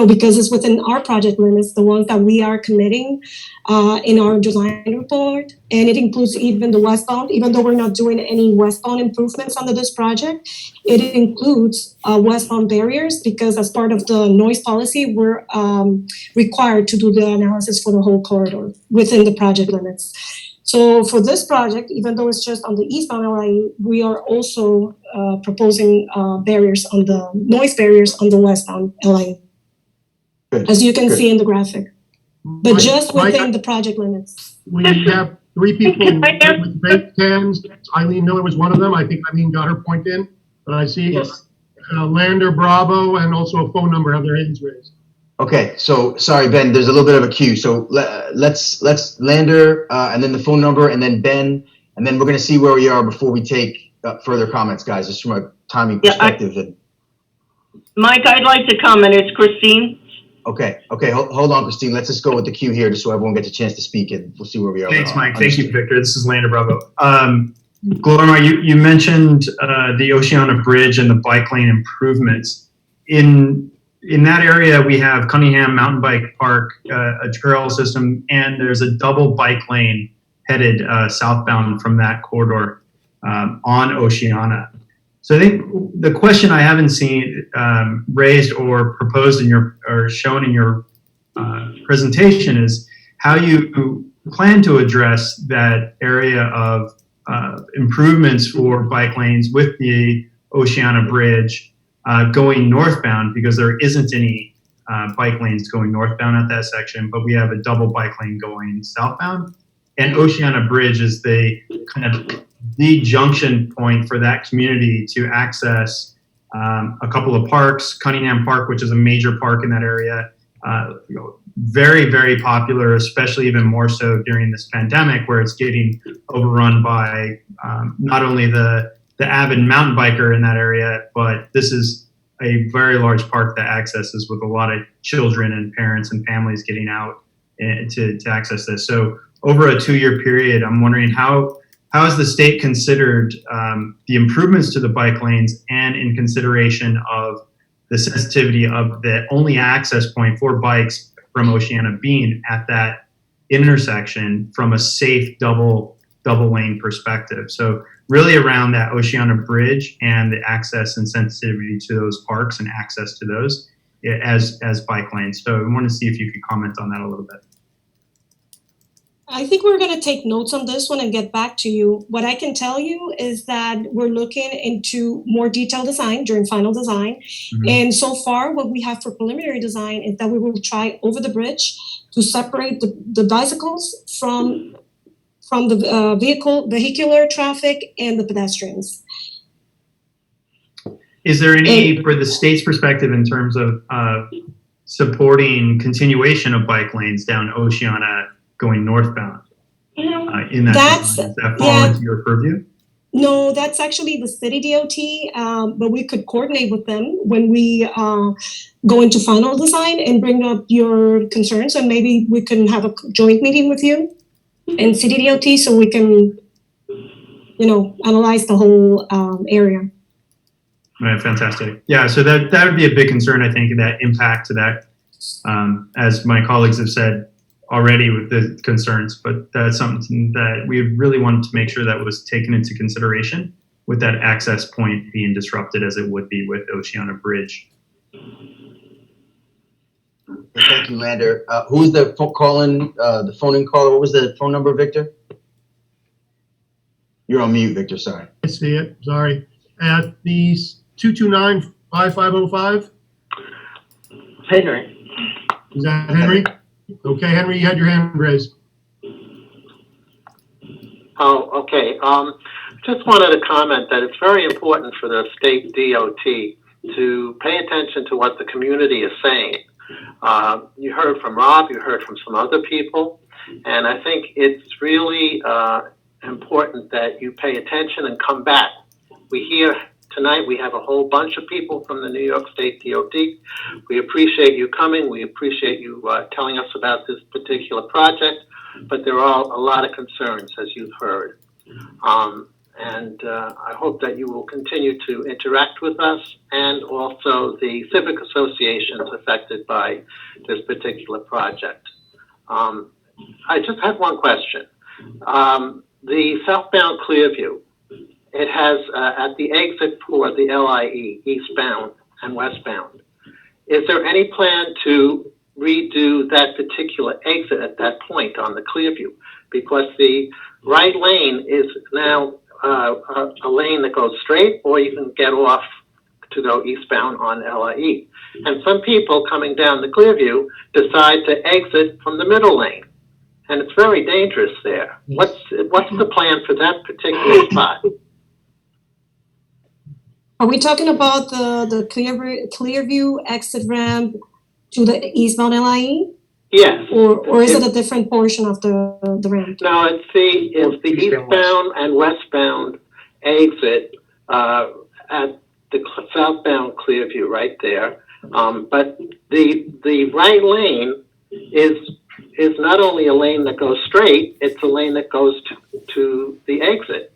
S6: because it's within our project limits, the ones that we are committing in our design report, and it includes even the westbound. Even though we're not doing any westbound improvements under this project, it includes westbound barriers, because as part of the noise policy, we're required to do the analysis for the whole corridor within the project limits. So for this project, even though it's just on the eastbound LIE, we are also proposing noise barriers on the westbound LIE, as you can see in the graphic, but just within the project limits.
S12: We have 3 people with vape cans. Eileen Miller was one of them. I think Eileen got her point in, but I see Lander Bravo and also a phone number have their hands raised.
S11: Okay, so sorry, Ben, there's a little bit of a queue. So let's Lander and then the phone number and then Ben, and then we're going to see where we are before we take further comments, guys, just from a timing perspective.
S7: Mike, I'd like to comment. It's Christine.
S11: Okay, hold on, Christine. Let's just go with the queue here just so everyone gets a chance to speak, and we'll see where we are.
S16: Thanks, Mike. Thank you, Victor. This is Lander Bravo. Gloria, you mentioned the Oceana Bridge and the bike lane improvements. In that area, we have Cunningham Mountain Bike Park, a trail system, and there's a double bike lane headed southbound from that corridor on Oceana. So I think the question I haven't seen raised or proposed or shown in your presentation is how you plan to address that area of improvements for bike lanes with the Oceana Bridge going northbound, because there isn't any bike lanes going northbound at that section, but we have a double bike lane going southbound. And Oceana Bridge is the kind of the junction point for that community to access a couple of parks, Cunningham Park, which is a major park in that area, very, very popular, especially even more so during this pandemic, where it's getting overrun by not only the avid mountain biker in that area, but this is a very large park that accesses with a lot of children and parents and families getting out to access this. So over a 2-year period, I'm wondering how has the state considered the improvements to the bike lanes, and in consideration of the sensitivity of the only access point for bikes from Oceana being at that intersection from a safe double lane perspective. So really around that Oceana Bridge and the access and sensitivity to those parks and access to those as bike lanes. So I want to see if you could comment on that a little bit.
S6: I think we're going to take notes on this one and get back to you. What I can tell you is that we're looking into more detailed design during final design. Mm-hmm. And so far, what we have for preliminary design is that we will try over the bridge to separate the bicycles from the vehicular traffic and the pedestrians.
S16: Is there any, for the state's perspective, in terms of supporting continuation of bike lanes down Oceana going northbound in that design? Does that fall into your purview?
S6: No, that's actually the city DOT, but we could coordinate with them when we go into final design and bring up your concerns, and maybe we can have a joint meeting with you and city DOT so we can, analyze the whole area.
S16: Right, fantastic. Yeah, so that would be a big concern, I think, that impact to that, as my colleagues have said already with the concerns, but that's something that we really wanted to make sure that was taken into consideration with that access point being disrupted as it would be with Oceana Bridge.
S11: Thank you, Lander. Who's the phone-in caller? What was the phone number, Victor? You're on mute, Victor, sorry.
S12: I see it, sorry. At the 229-5505?
S17: Henry.
S12: Is that Henry? Okay, Henry, you had your hand raised.
S17: Oh, okay. Just wanted to comment that it's very important for the state DOT to pay attention to what the community is saying. You heard from Rob, you heard from some other people, and I think it's really important that you pay attention and come back. Tonight we have a whole bunch of people from the New York State DOT. We appreciate you coming. We appreciate you telling us about this particular project, but there are a lot of concerns, as you've heard. And I hope that you will continue to interact with us and also the civic associations affected by this particular project. I just have one question. The southbound Clearview, it has at the exit for the LIE, eastbound and westbound. Is there any plan to redo that particular exit at that point on the Clearview? Because the right lane is now a lane that goes straight, or you can get off to go eastbound on LIE. And some people coming down the Clearview decide to exit from the middle lane, and it's very dangerous there. What's the plan for that particular spot?
S6: Are we talking about the Clearview exit ramp to the eastbound LIE?
S17: Yes.
S6: Or is it a different portion of the ramp?
S17: No, it's the eastbound and westbound exit at the southbound Clearview right there. But the right lane is not only a lane that goes straight, it's a lane that goes to the exit.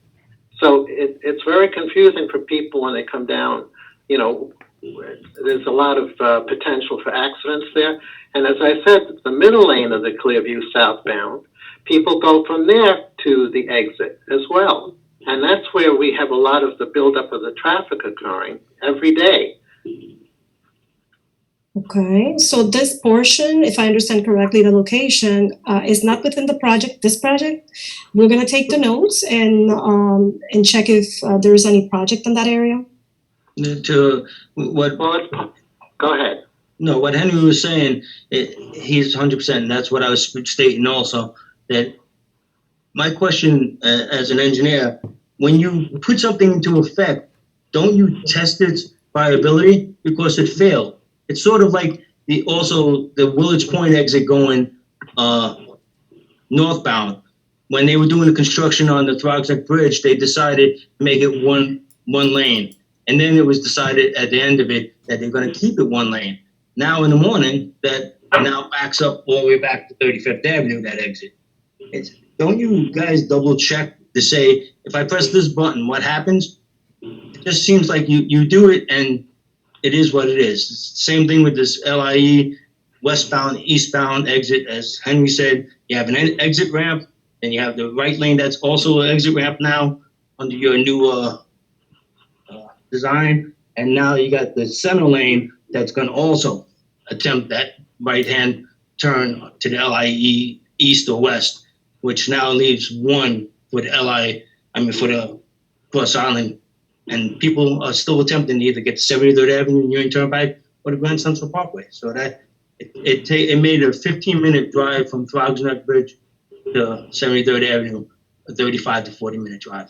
S17: So it's very confusing for people when they come down. There's a lot of potential for accidents there. And as I said, the middle lane of the Clearview southbound, people go from there to the exit as well. And that's where we have a lot of the buildup of the traffic occurring every day.
S6: Okay, so this portion, if I understand correctly, the location is not within this project. We're gonna take the notes and check if there is any project in that area.
S13: Go
S17: ahead.
S13: No, what Henry was saying, he's 100%, and that's what I was stating also, that my question as an engineer, when you put something into effect, don't you test its viability? Because it failed. It's sort of like the Willits Point exit going northbound. When they were doing the construction on the Throgsneck Bridge, they decided to make it one lane. And then it was decided at the end of it that they're going to keep it one lane. Now in the morning, that now backs up all the way back to 35th Avenue, that exit. Don't you guys double check to say, if I press this button, what happens? It just seems like you do it and it is what it is. Same thing with this LIE westbound, eastbound exit. As Henry said, you have an exit ramp, and you have the right lane that's also an exit ramp now under your new design. And now you got the center lane that's going to also attempt that right-hand turn to the LIE east or west, which now leaves one for the for the Cross Island. And people are still attempting to either get to 73rd Avenue and Union Turnpike or the Grand Central Parkway. So that it made a 15-minute drive from Frogs Neck Bridge to 73rd Avenue, a 35 to 40-minute drive.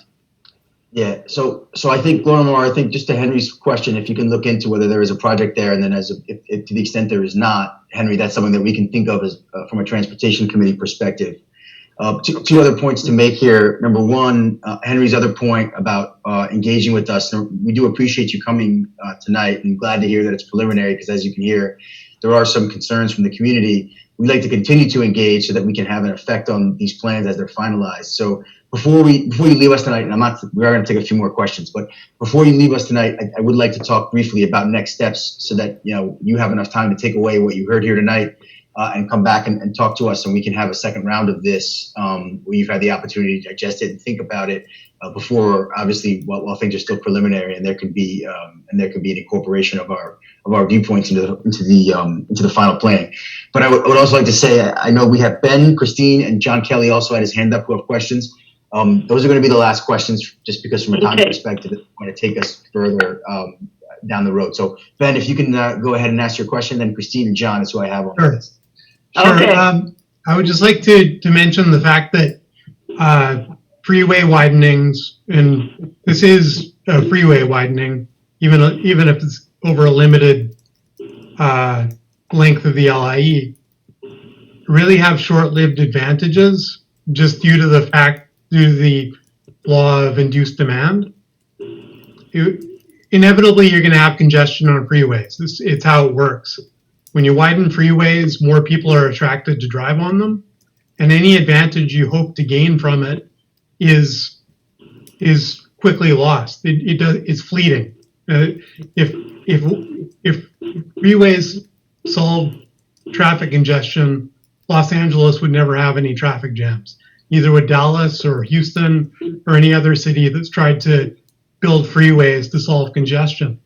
S11: Yeah, so I think, Glorimar, I think just to Henry's question, if you can look into whether there is a project there, and then if to the extent there is not, Henry, that's something that we can think of as from a transportation committee perspective. Two other points to make here. Number one, Henry's other point about engaging with us. We do appreciate you coming tonight, and glad to hear that it's preliminary, because as you can hear, there are some concerns from the community. We'd like to continue to engage so that we can have an effect on these plans as they're finalized. So before you leave us tonight, and we are going to take a few more questions, but before you leave us tonight, I would like to talk briefly about next steps so that you have enough time to take away what you heard here tonight and come back and talk to us, and we can have a second round of this where you've had the opportunity to digest it and think about it before, obviously, while things are still preliminary, and there can be an incorporation of our viewpoints into the final planning. But I would also like to say, I know we have Ben, Christine, and John Kelly also had his hand up who have questions. Those are going to be the last questions, just because from a time perspective, it's going to take us further down the road. So Ben, if you can go ahead and ask your question, then Christine and John is who I have on the list.
S18: Sure. I would just like to mention the fact that freeway widenings, and this is a freeway widening, even if it's over a limited length of the LIE, really have short-lived advantages just due to the law of induced demand. Inevitably, you're going to have congestion on freeways. It's how it works. When you widen freeways, more people are attracted to drive on them, and any advantage you hope to gain from it is quickly lost. It's fleeting. If freeways solve traffic congestion, Los Angeles would never have any traffic jams. Neither would Dallas or Houston or any other city that's tried to build freeways to solve congestion.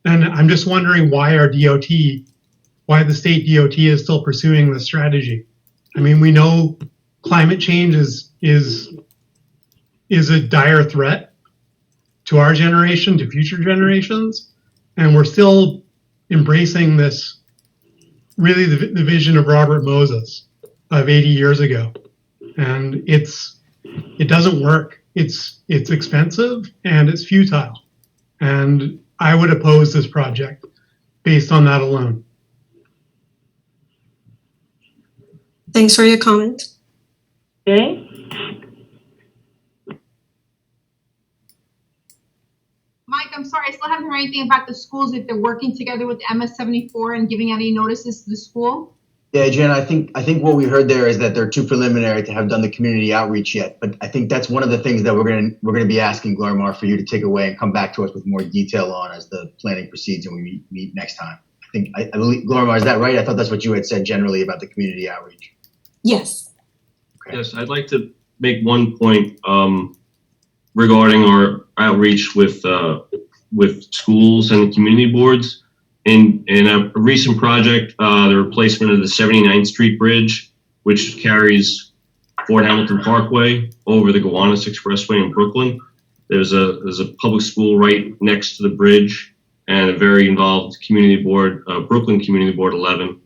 S18: And I'm just wondering why the state DOT is still pursuing this strategy. I mean, we know climate change is a dire threat to our generation, to future generations, and we're still embracing this, really the vision of Robert Moses of 80 years ago. And it doesn't work. It's expensive and it's futile. And I would oppose this project based on that alone.
S6: Thanks for your comment.
S7: Okay.
S14: Mike, I'm sorry, I still haven't heard anything about the schools, if they're working together with MS74 and giving any notices to the school.
S11: Yeah, Jen, I think what we heard there is that they're too preliminary to have done the community outreach yet. But I think that's one of the things that we're gonna be asking, Glorimar, for you to take away and come back to us with more detail on as the planning proceeds and we meet next time. I believe, Glorimar, is that right? I thought that's what you had said generally about the community outreach.
S6: Yes.
S11: Okay.
S4: Yes, I'd like to make one point regarding our outreach with schools and community boards. In a recent project, the replacement of the 79th Street Bridge, which carries Fort Hamilton Parkway over the Gowanus Expressway in Brooklyn. There's a public school right next to the bridge and a very involved community board, Brooklyn Community Board 11.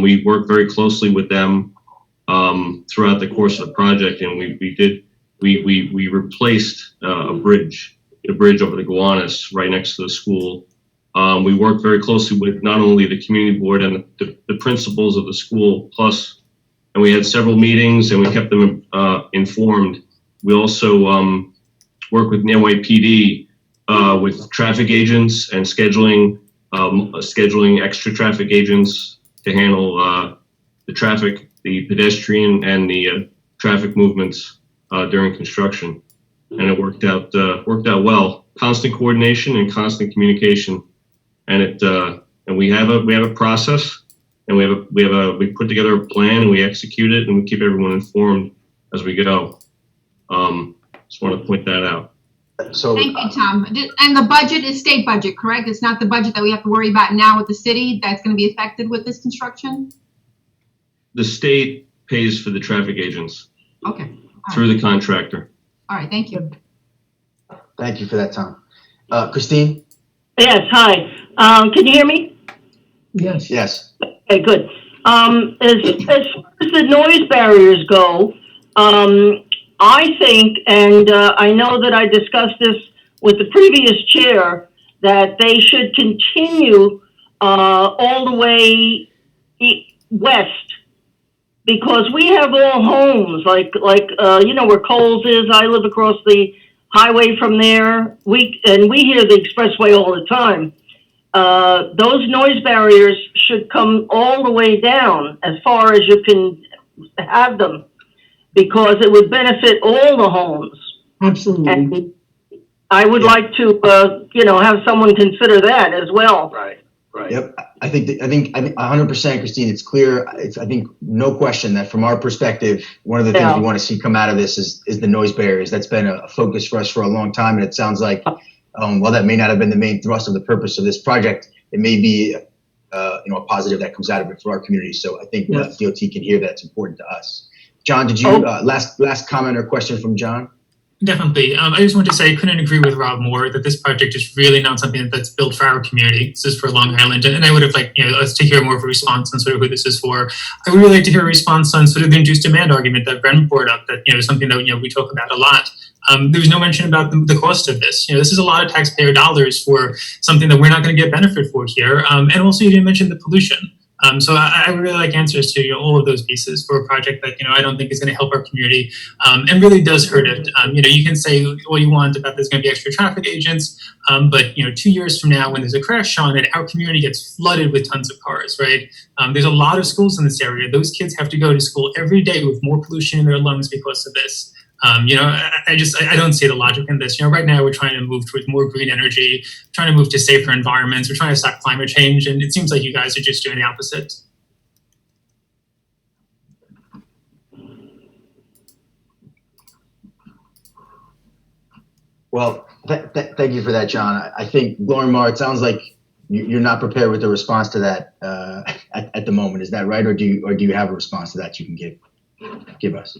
S4: We worked very closely with them throughout the course of the project, and we replaced the bridge over the Gowanus right next to the school. We worked very closely with not only the community board and the principals of the school, and we had several meetings and we kept them informed. We also worked with NYPD with traffic agents and scheduling extra traffic agents to handle the traffic, the pedestrian and the traffic movements during construction, and it worked out well. Constant coordination and constant communication. And we have a process, and we put together a plan and we execute it and we keep everyone informed as we go. Just want to point that out.
S11: So
S14: Thank you, Tom. And the budget is state budget, correct? It's not the budget that we have to worry about now with the city that's going to be affected with this construction?
S4: The state pays for the traffic agents
S14: Okay.
S4: through the contractor.
S14: All right, thank you.
S11: thank you for that, Tom. Christine?
S19: Yes, hi. Can you hear me?
S11: Yes. Yes.
S19: Okay, good. As far as the noise barriers go, I think, and I know that I discussed this with the previous chair, that they should continue all the way west, because we have all homes, like you know where Coles is. I live across the highway from there. We hear the Expressway all the time. Those noise barriers should come all the way down as far as you can have them, because it would benefit all the homes.
S15: Absolutely.
S19: And I would like to, have someone consider that as well.
S17: Right.
S11: Yep. I think 100%, Christine, it's clear. I think no question that from our perspective, one of the things we want to see come out of this is the noise barriers. That's been a focus for us for a long time. And it sounds like, while that may not have been the main thrust of the purpose of this project, it may be, a positive that comes out of it for our community. So I think DOT can hear that's important to us. John, did you, last comment or question from John?
S3: Definitely. I just want to say I couldn't agree with Rob more that this project is really not something that's built for our community. This is for Long Island. And I would have liked us to hear more of a response on sort of who this is for. I would really like to hear a response on sort of the induced demand argument that Bren brought up, that is something that we talk about a lot. There was no mention about the cost of this. This is a lot of taxpayer dollars for something that we're not going to get benefit for here. And also you didn't mention the pollution. So I would really like answers to all of those pieces for a project that I don't think is going to help our community and really does hurt it. You can say all you want about there's going to be extra traffic agents, but 2 years from now when there's a crash on it, our community gets flooded with tons of cars, right? There's a lot of schools in this area. Those kids have to go to school every day with more pollution in their lungs because of this. I don't see the logic in this. Right now we're trying to move towards more green energy, trying to move to safer environments. We're trying to stop climate change, and it seems like you guys are just doing the opposite.
S11: Well, thank you for that, John. I think, Glorimar, it sounds like you're not prepared with a response to that at the moment. Is that right, or do you have a response to that you can give us?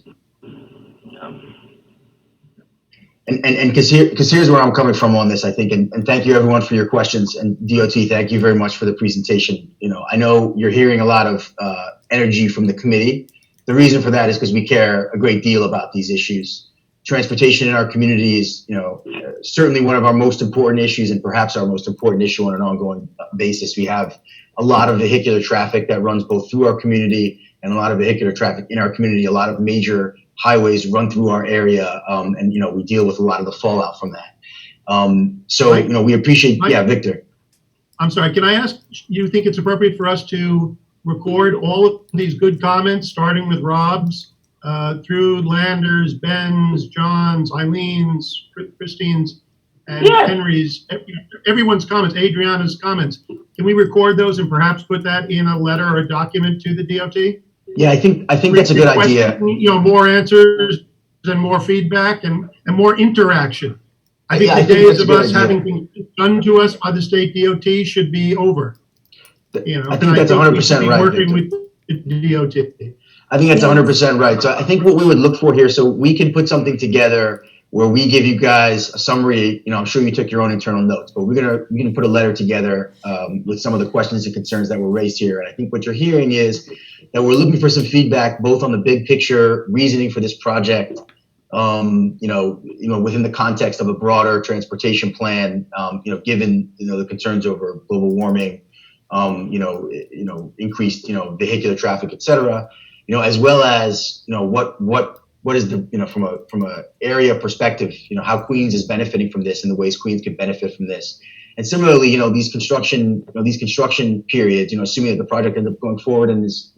S11: And because here's where I'm coming from on this, I think, and thank you everyone for your questions, and DOT, thank you very much for the presentation. I know you're hearing a lot of energy from the committee. The reason for that is because we care a great deal about these issues. Transportation in our community is, certainly one of our most important issues, and perhaps our most important issue on an ongoing basis. We have a lot of vehicular traffic that runs both through our community and a lot of vehicular traffic in our community. A lot of major highways run through our area, and we deal with a lot of the fallout from that. We appreciate. Victor.
S12: I'm sorry. Can I ask? You think it's appropriate for us to record all of these good comments, starting with Rob's, through Lander's, Ben's, John's, Eileen's, Christine's, and Henry's, everyone's comments, Adriana's comments? Can we record those and perhaps put that in a letter or a document to the DOT?
S11: Yeah, I think that's a good idea.
S12: More answers and more feedback and more interaction. I think the days of us having things done to us by the state DOT should be over.
S11: I think that's 100% right.
S12: Working with the DOT.
S11: I think that's 100% right. So I think what we would look for here, so we can put something together where we give you guys a summary. I'm sure you took your own internal notes, but we're gonna put a letter together with some of the questions and concerns that were raised here. And I think what you're hearing is that we're looking for some feedback, both on the big picture reasoning for this project, within the context of a broader transportation plan, given the concerns over global warming, increased vehicular traffic, et cetera, as well as what is the from a area perspective, how Queens is benefiting from this and the ways Queens could benefit from this. And similarly, these construction periods, assuming that the project ends up going forward and is,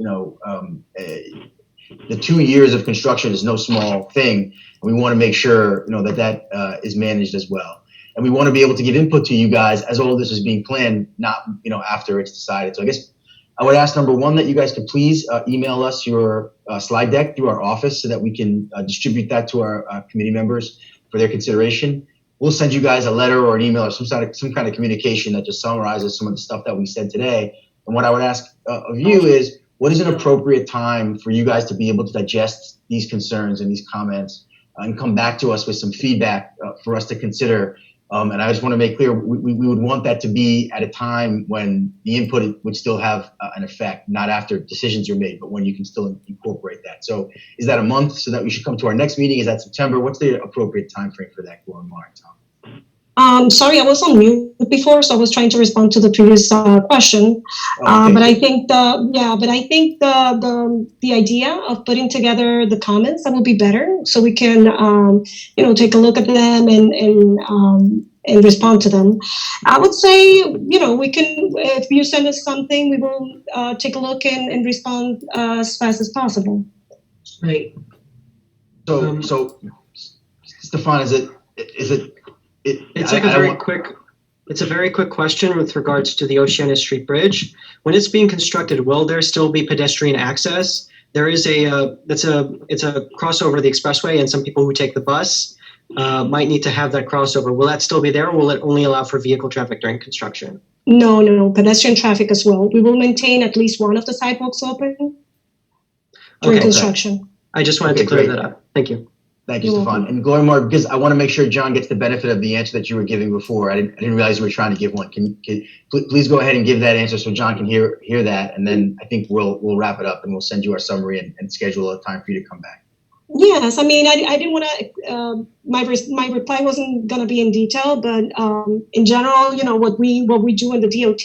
S11: the 2 years of construction is no small thing. And we want to make sure, that is managed as well. And we want to be able to give input to you guys as all of this is being planned, not, after it's decided. So I guess I would ask, number one, that you guys could please email us your slide deck through our office so that we can distribute that to our committee members for their consideration. We'll send you guys a letter or an email or some kind of communication that just summarizes some of the stuff that we said today. And what I would ask of you is, what is an appropriate time for you guys to be able to digest these concerns and these comments and come back to us with some feedback for us to consider? And I just want to make clear, we would want that to be at a time when the input would still have an effect, not after decisions are made, but when you can still incorporate that. So is that a month so that we should come to our next meeting? Is that September? What's the appropriate time frame for that, Gloria, Mark, Tom?
S6: Sorry, I was on mute before, so I was trying to respond to the previous question.
S11: Okay.
S6: But I think the idea of putting together the comments, that would be better, so we can take a look at them and respond to them. I would say, we can, if you send us something, we will take a look and respond as fast as possible.
S1: Great.
S11: So Stefan,
S20: It's a very quick question with regards to the Oceana Street Bridge. When it's being constructed, will there still be pedestrian access? There is it's a crossover of the Expressway, and some people who take the bus might need to have that crossover. Will that still be there, or will it only allow for vehicle traffic during construction?
S6: No, pedestrian traffic as well. We will maintain at least one of the sidewalks open during construction.
S20: I just wanted to clear that up. Thank you.
S11: Thank you, Stefan. And Gloria, Mark, because I want to make sure John gets the benefit of the answer that you were giving before. I didn't realize you were trying to give one. Can please go ahead and give that answer so John can hear that, and then I think we'll wrap it up and we'll send you our summary and schedule a time for you to come back.
S6: Yes, I mean, I didn't want to. My reply wasn't going to be in detail, but in general, what we do in the DOT,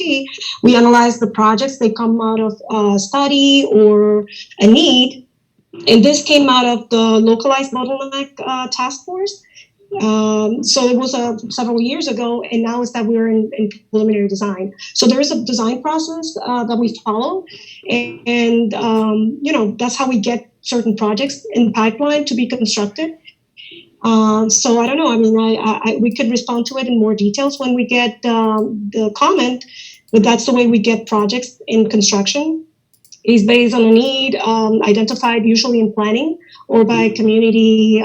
S6: we analyze the projects. They come out of a study or a need. And this came out of the localized bottleneck task force. So it was several years ago, and now it's that we're in preliminary design. So there is a design process that we follow, and that's how we get certain projects in the pipeline to be constructed. So I don't know. I mean, we could respond to it in more details when we get the comment, but that's the way we get projects in construction. Is based on a need identified usually in planning or by community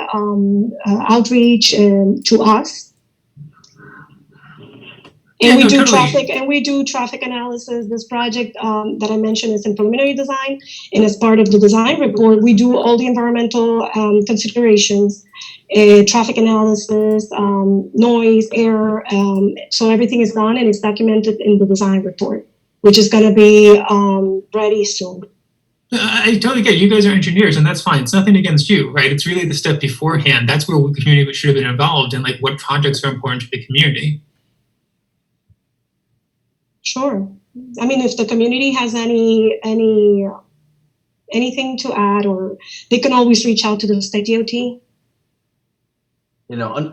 S6: outreach to us. And we do traffic analysis. This project that I mentioned is in preliminary design, and as part of the design report, we do all the environmental considerations, traffic analysis, noise, air. So everything is done and it's documented in the design report, which is going to be ready soon.
S3: I totally get it. You guys are engineers, and that's fine. It's nothing against you, right? It's really the step beforehand. That's where the community should have been involved in, like, what projects are important to the community.
S6: Sure. I mean, if the community has anything to add, or they can always reach out to the state DOT.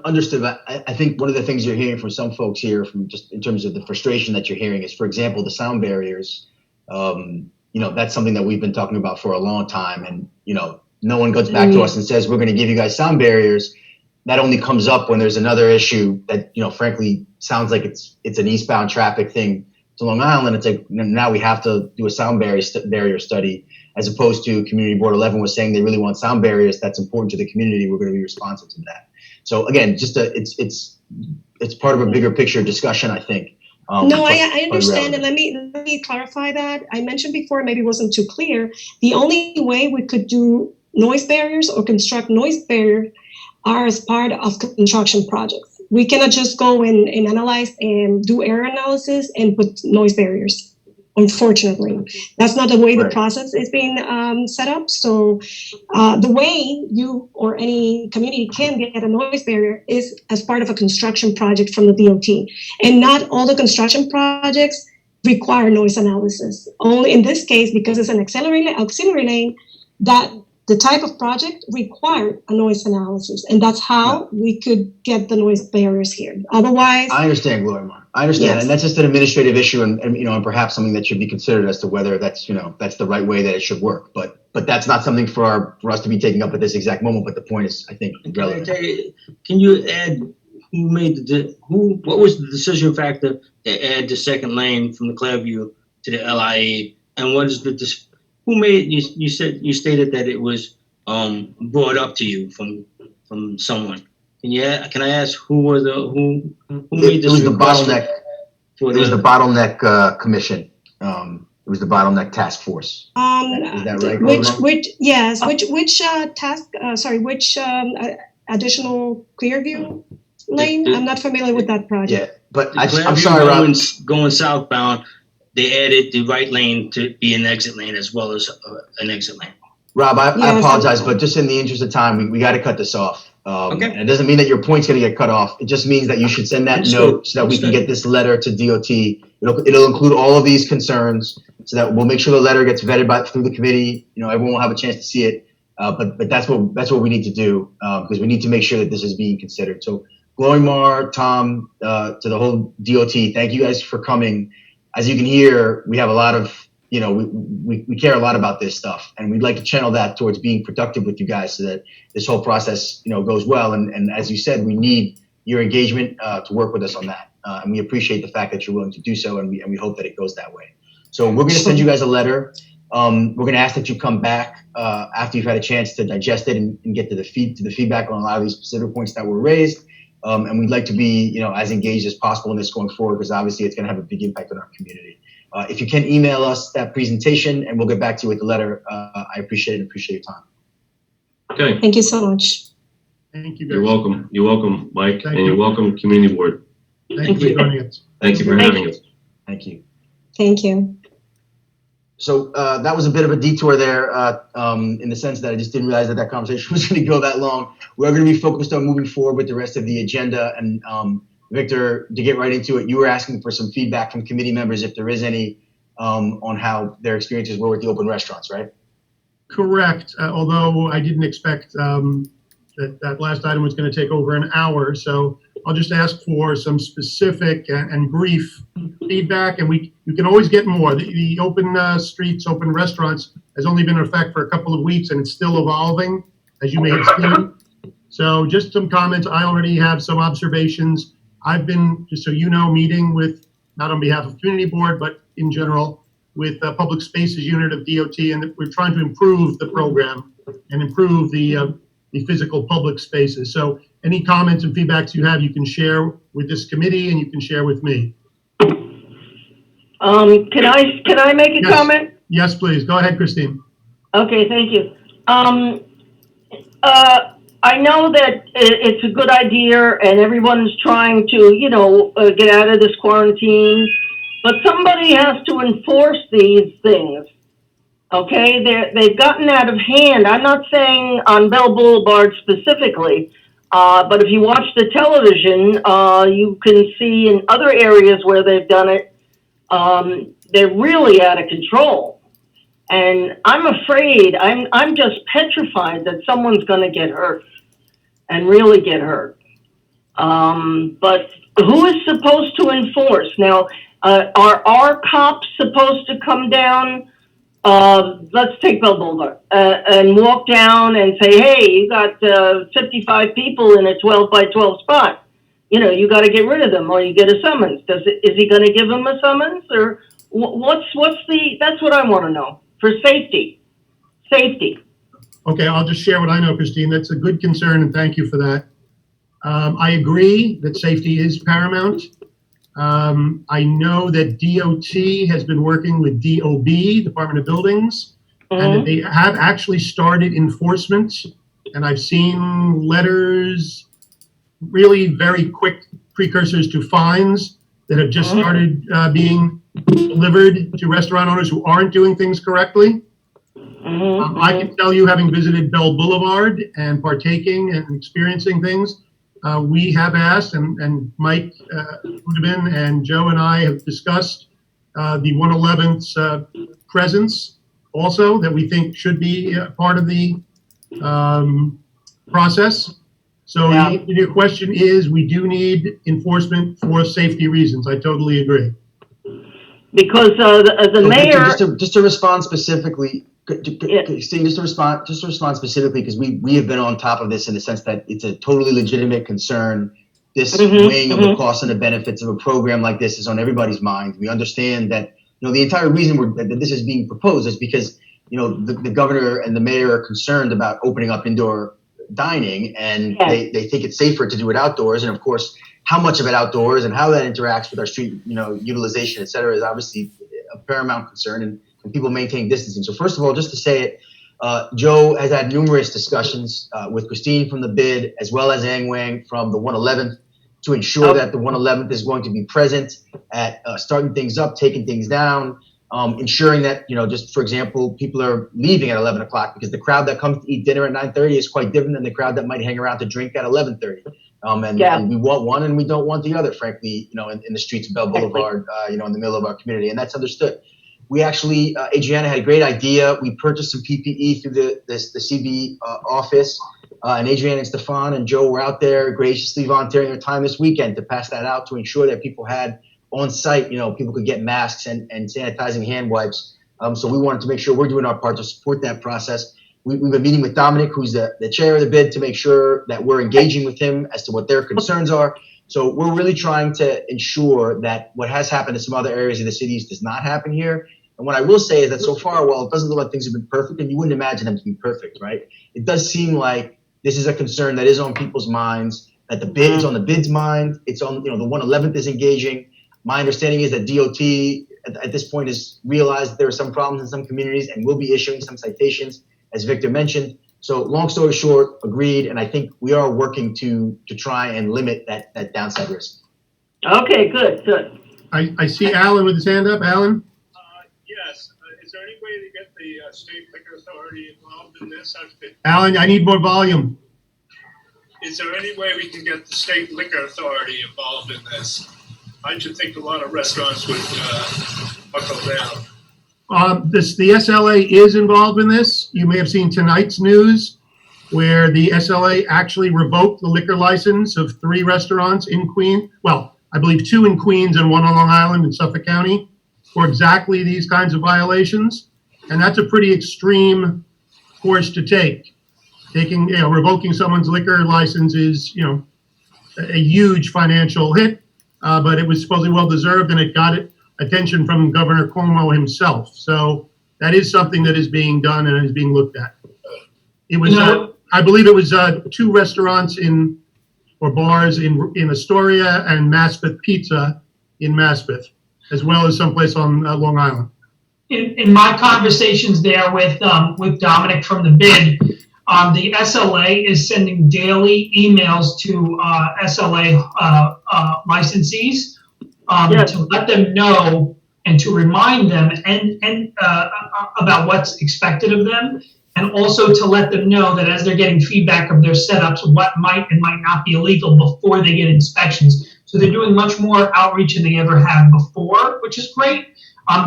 S11: Understood. I think one of the things you're hearing from some folks here, from just in terms of the frustration that you're hearing, is, for example, the sound barriers. That's something that we've been talking about for a long time, and no one goes back to us and says we're going to give you guys sound barriers. That only comes up when there's another issue that frankly sounds like it's an eastbound traffic thing to Long Island. It's like now we have to do a sound barrier study, as opposed to Community Board 11 was saying they really want sound barriers. That's important to the community. We're going to be responsive to that. So again, just it's part of a bigger picture discussion, I think.
S6: No, I understand, and let me clarify that. I mentioned before, maybe it wasn't too clear. The only way we could do noise barriers or construct noise barriers are as part of construction projects. We cannot just go and analyze and do air analysis and put noise barriers. Unfortunately, that's not the way the process is being set up. So the way you or any community can get a noise barrier is as part of a construction project from the DOT. And not all the construction projects require noise analysis. Only in this case, because it's an auxiliary lane, that the type of project required a noise analysis. And that's how we could get the noise barriers here. Otherwise...
S11: I understand, Gloria. I understand, yes. And that's just an administrative issue, and perhaps something that should be considered as to whether that's that's the right way that it should work. But that's not something for us to be taking up at this exact moment. But the point is, I think, relevant.
S13: Can you add what was the decision factor to add the second lane from the Clearview to the LIE And what is who made, you stated that it was brought up to you from someone. Can I ask who made this?
S11: It was the
S13: request
S11: bottleneck.
S13: for
S11: It was the bottleneck commission. It was the bottleneck task force. Is that right?
S6: Which additional Clearview lane? I'm not familiar with that project.
S11: Yeah, but I'm
S13: Clearview
S11: sorry, Rob.
S13: Going southbound, they added the right lane to be an exit lane as well as an exit lane.
S11: Rob, I apologize, but just in the interest of time, we got to cut this off.
S13: Okay.
S11: And it doesn't mean that your point's going to get cut off. It just means that you should send that note so that we can get this letter to DOT. It'll include all of these concerns so that we'll make sure the letter ggets vetted through the committee. Everyone will have a chance to see it. But that's what we need to do because we need to make sure that this is being considered. So Glorimar, Tom, to the whole DOT, thank you guys for coming. As you can hear, we have a lot of, we care a lot about this stuff, and we'd like to channel that towards being productive with you guys so that this whole process, goes well. And as you said, we need your engagement to work with us on that. And we appreciate the fact that you're willing to do so, and we hope that it goes that way. So we're going to send you guys a letter. We're going to ask that you come back after you've had a chance to digest it and get to the feedback on a lot of these specific points that were raised. And we'd like to be, as engaged as possible in this going forward, because obviously it's going to have a big impact on our community. If you can email us that presentation and we'll get back to you with the letter, I appreciate it and appreciate your time.
S4: Okay.
S6: Thank you so much.
S12: Thank you.
S4: You're welcome. You're welcome, Mike,
S12: Thank
S4: and you're
S12: you.
S4: welcome, Community Board.
S12: Thank you for joining us.
S4: Thank you for having us.
S11: Thank you.
S6: Thank you.
S11: So that was a bit of a detour there in the sense that I just didn't realize that conversation was going to go that long. We're going to be focused on moving forward with the rest of the agenda. And Victor, to get right into it, you were asking for some feedback from committee members, if there is any, on how their experiences were with the open restaurants, right?
S12: Correct. Although I didn't expect that last item was going to take over an hour. So I'll just ask for some specific and brief feedback, and you can always get more. The open streets, open restaurants has only been in effect for a couple of weeks, and it's still evolving, as you may have seen. So just some comments. I already have some observations. I've been, just so you know, meeting with, not on behalf of Community Board, but in general, with the Public Spaces Unit of DOT, and we're trying to improve the program and improve the physical public spaces. So any comments and feedbacks you have, you can share with this committee and you can share with me.
S19: Can I make a comment?
S12: Yes, please. Go ahead, Christine.
S19: Okay, thank you. I know that it's a good idea and everyone's trying to, get out of this quarantine, but somebody has to enforce these things. Okay, they've gotten out of hand. I'm not saying on Bell Boulevard specifically, but if you watch the television, you can see in other areas where they've done it, they're really out of control. And I'm afraid, I'm just petrified that someone's going to get hurt and really get hurt. But who is supposed to enforce? Now, are our cops supposed to come down? Let's take Bell Boulevard and walk down and say, hey, you got 55 people in a 12 by 12 spot. You got to get rid of them or you get a summons. Is he going to give them a summons or that's what I want to know for safety.
S12: Okay, I'll just share what I know, Christine. That's a good concern and thank you for that. I agree that safety is paramount. I know that DOT has been working with DOB, Department of Buildings, and that they have actually started enforcement. And I've seen letters, really very quick precursors to fines that have just started being delivered to restaurant owners who aren't doing things correctly. I can tell you, having visited Bell Boulevard and partaking and experiencing things, we have asked, and Mike Udabin and Joe and I have discussed the 111th's presence also that we think should be part of the process. So your question is, we do need enforcement for safety reasons. I totally agree.
S19: Because the mayor...
S11: Just to respond specifically, Christine, just to respond specifically, because we have been on top of this in the sense that it's a totally legitimate concern. This weighing of the costs and the benefits of a program like this is on everybody's mind. We understand that the entire reason that this is being proposed is because, the governor and the mayor are concerned about opening up indoor dining, and they think it's safer to do it outdoors. And of course, how much of it outdoors and how that interacts with our street, utilization, et cetera, is obviously a paramount concern, and people maintain distancing. So first of all, just to say it, Joe has had numerous discussions with Christine from the BID, as well as Ang Wang from the 111th, to ensure that the 111th is going to be present at starting things up, taking things down, ensuring that, just for example, people are leaving at 11 o'clock, because the crowd that comes to eat dinner at 9:30 is quite different than the crowd that might hang around to drink at 11:30. And we want one and we don't want the other, frankly, in the streets of Bell Boulevard, in the middle of our community, and that's understood. We actually, Adriana had a great idea. We purchased some PPE through the CB office, and Adriana and Stefan and Joe were out there graciously volunteering their time this weekend to pass that out to ensure that people had on site, people could get masks and sanitizing hand wipes. So we wanted to make sure we're doing our part to support that process. We've been meeting with Dominic, who's the chair of the BID, to make sure that we're engaging with him as to what their concerns are. So we're really trying to ensure that what has happened in some other areas of the cities does not happen here. And what I will say is that so far, while it doesn't look like things have been perfect, and you wouldn't imagine them to be perfect, right? It does seem like this is a concern that is on people's minds, that the BID is on the BID's mind. It's on, the 111th is engaging. My understanding is that DOT at this point has realized that there are some problems in some communities and will be issuing some citations, as Victor mentioned. So long story short, agreed. And I think we are working to try and limit that downside risk.
S19: Okay, good.
S12: I see Alan with his hand up. Alan?
S21: Yes. Is there any way to get the state liquor authority involved in this?
S12: Alan, I need more volume.
S21: Is there any way we can get the state liquor authority involved in this? I should think a lot of restaurants would buckle down.
S12: The SLA is involved in this. You may have seen tonight's news where the SLA actually revoked the liquor license of 3 restaurants in Queens. Well, I believe 2 in Queens and 1 on Long Island in Suffolk County for exactly these kinds of violations. And that's a pretty extreme course to take. Revoking someone's liquor license is, a huge financial hit. But it was supposedly well-deserved, and it got attention from Governor Cuomo himself. So that is something that is being done and is being looked at. It was, I believe it was 2 restaurants or bars in Astoria and Maspeth Pizza in Maspeth, as well as someplace on Long Island.
S1: In my conversations there with Dominic from the BID, the SLA is sending daily emails to SLA licensees to let them know and to remind them and about what's expected of them, and also to let them know that as they're getting feedback of their setups, what might and might not be illegal before they get inspections. So they're doing much more outreach than they ever have before, which is great.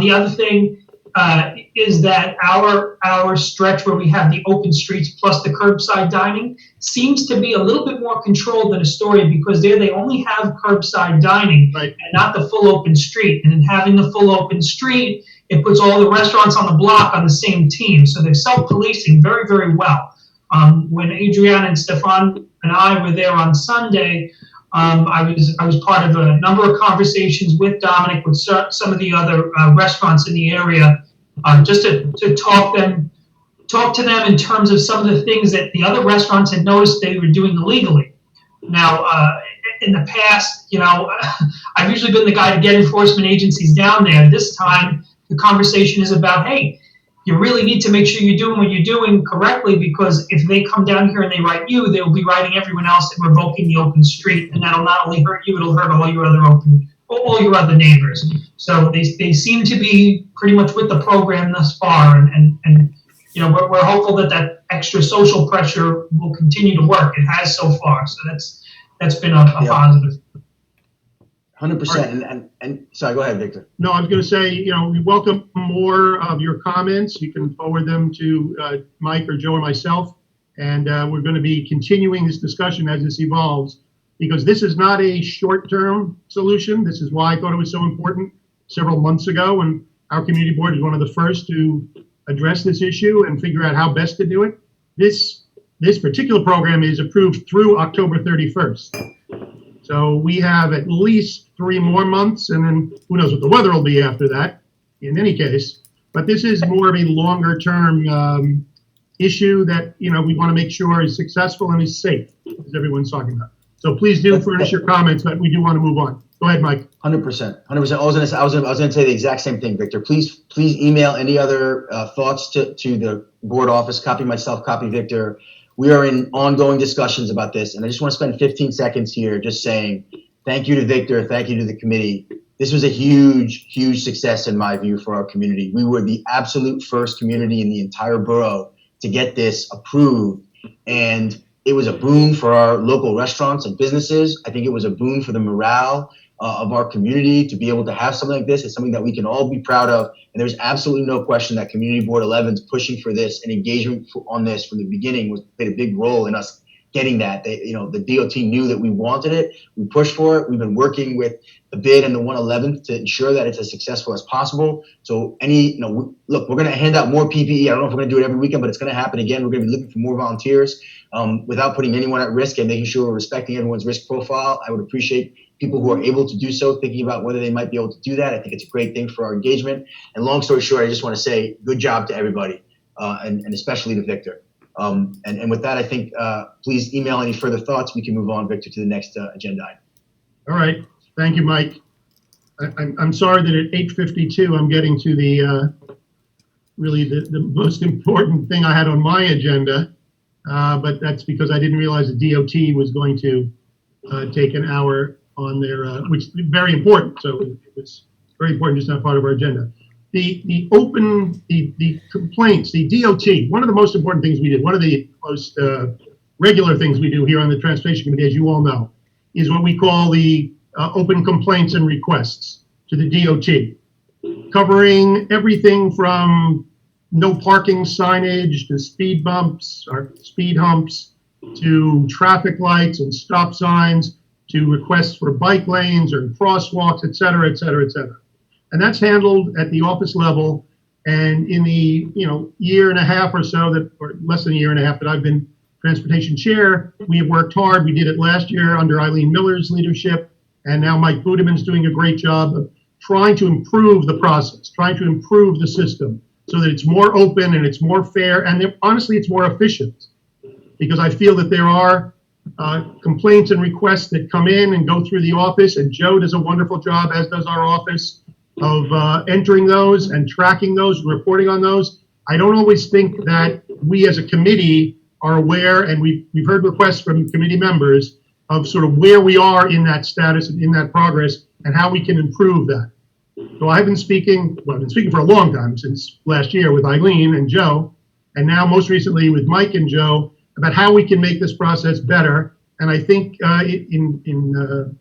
S1: The other thing is that our stretch where we have the open streets plus the curbside dining seems to be a little bit more controlled than Astoria, because there they only have curbside dining and not the full open street. And in having the full open street, it puts all the restaurants on the block on the same team. So they're self-policing very, very well. When Adriana and Stefan and I were there on Sunday, I was part of a number of conversations with Dominic, with some of the other restaurants in the area, just to talk to them in terms of some of the things that the other restaurants had noticed they were doing illegally. Now, in the past, I've usually been the guy to get enforcement agencies down there. This time, the conversation is about, hey, you really need to make sure you're doing what you're doing correctly, because if they come down here and they write you, they'll be writing everyone else and revoking the open street, and that'll not only hurt you, it'll hurt all your other neighbors. So they seem to be pretty much with the program thus far, and we're hopeful that extra social pressure will continue to work. It has so far, so that's been a positive.
S11: 100%. And sorry, go ahead, Victor.
S12: No, I was going to say, we welcome more of your comments. You can forward them to Mike or Joe or myself, and we're going to be continuing this discussion as this evolves, because this is not a short-term solution. This is why I thought it was so important several months ago, and our community board is one of the first to address this issue and figure out how best to do it. This particular program is approved through October 31st. So we have at least 3 more months, and then who knows what the weather will be after that. in any case, but this is more of a longer term issue that, we want to make sure is successful and is safe, as everyone's talking about. So please do furnish your comments, but we do want to move on. Go ahead, Mike.
S11: 100%. I was going to say the exact same thing, Victor. Please email any other thoughts to the board office. Copy myself, copy Victor. We are in ongoing discussions about this, and I just want to spend 15 seconds here just saying thank you to Victor, thank you to the committee. This was a huge, huge success in my view for our community. We were the absolute first community in the entire borough to get this approved, and it was a boon for our local restaurants and businesses. I think it was a boon for the morale of our community to be able to have something like this. It's something that we can all be proud of. And there's absolutely no question that Community Board 11's pushing for this and engagement on this from the beginning played a big role in us getting that. The DOT knew that we wanted it. We pushed for it. We've been working with the bid and the 111th to ensure that it's as successful as possible. So look, we're going to hand out more PPE. I don't know if we're going to do it every weekend, but it's going to happen again. We're going to be looking for more volunteers without putting anyone at risk and making sure we're respecting everyone's risk profile. I would appreciate people who are able to do so, thinking about whether they might be able to do that. I think it's a great thing for our engagement. And long story short, I just want to say good job to everybody, and especially to Victor. And with that, I think please email any further thoughts. We can move on, Victor, to the next agenda item.
S12: All right. Thank you, Mike. I'm sorry that at 8:52 I'm getting to the really the most important thing I had on my agenda, but that's because I didn't realize the DOT was going to take an hour on their, which is very important. So it was very important, just not part of our agenda. The complaints, the DOT, one of the most important things we did, one of the most regular things we do here on the Transportation Committee, as you all know, is what we call the open complaints and requests to the DOT, covering everything from no parking signage to speed bumps or speed humps to traffic lights and stop signs to requests for bike lanes or crosswalks, et cetera, et cetera, et cetera. And that's handled at the office level. And in the year and a half or so or less than a year and a half that I've been transportation chair, we have worked hard. We did it last year under Eileen Miller's leadership. And now Mike Budeman's doing a great job of trying to improve the process, trying to improve the system so that it's more open and it's more fair. And honestly, it's more efficient, because I feel that there are complaints and requests that come in and go through the office, and Joe does a wonderful job, as does our office, of entering those and tracking those, reporting on those. I don't always think that we as a committee are aware, and we've heard requests from committee members of sort of where we are in that status and in that progress and how we can improve that. So I've been speaking for a long time, since last year, with Eileen and Joe, and now most recently with Mike and Joe, about how we can make this process better. And I think in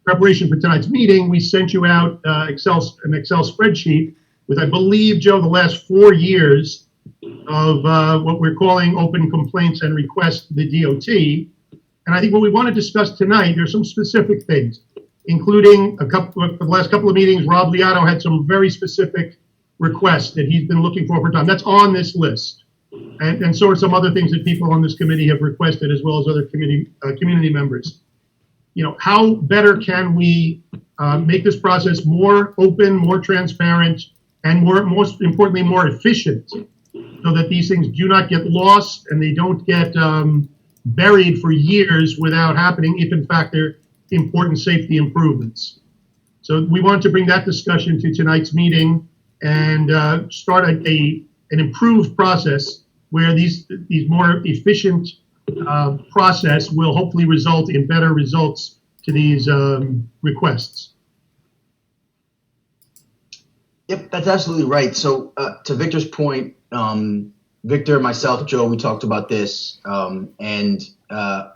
S12: preparation for tonight's meeting, we sent you out an Excel spreadsheet with, I believe, Joe, the last 4 years of what we're calling open complaints and requests to the DOT. And I think what we want to discuss tonight, there's some specific things, including for the last couple of meetings, Rob Liotto had some very specific requests that he's been looking for time. That's on this list. And so are some other things that people on this committee have requested, as well as other community members. How better can we make this process more open, more transparent, and most importantly, more efficient, so that these things do not get lost and they don't get buried for years without happening, if in fact they're important safety improvements. So we want to bring that discussion to tonight's meeting and start an improved process where these more efficient process will hopefully result in better results to these requests.
S11: Yep, that's absolutely right. So to Victor's point, Victor, myself, Joe, we talked about this, and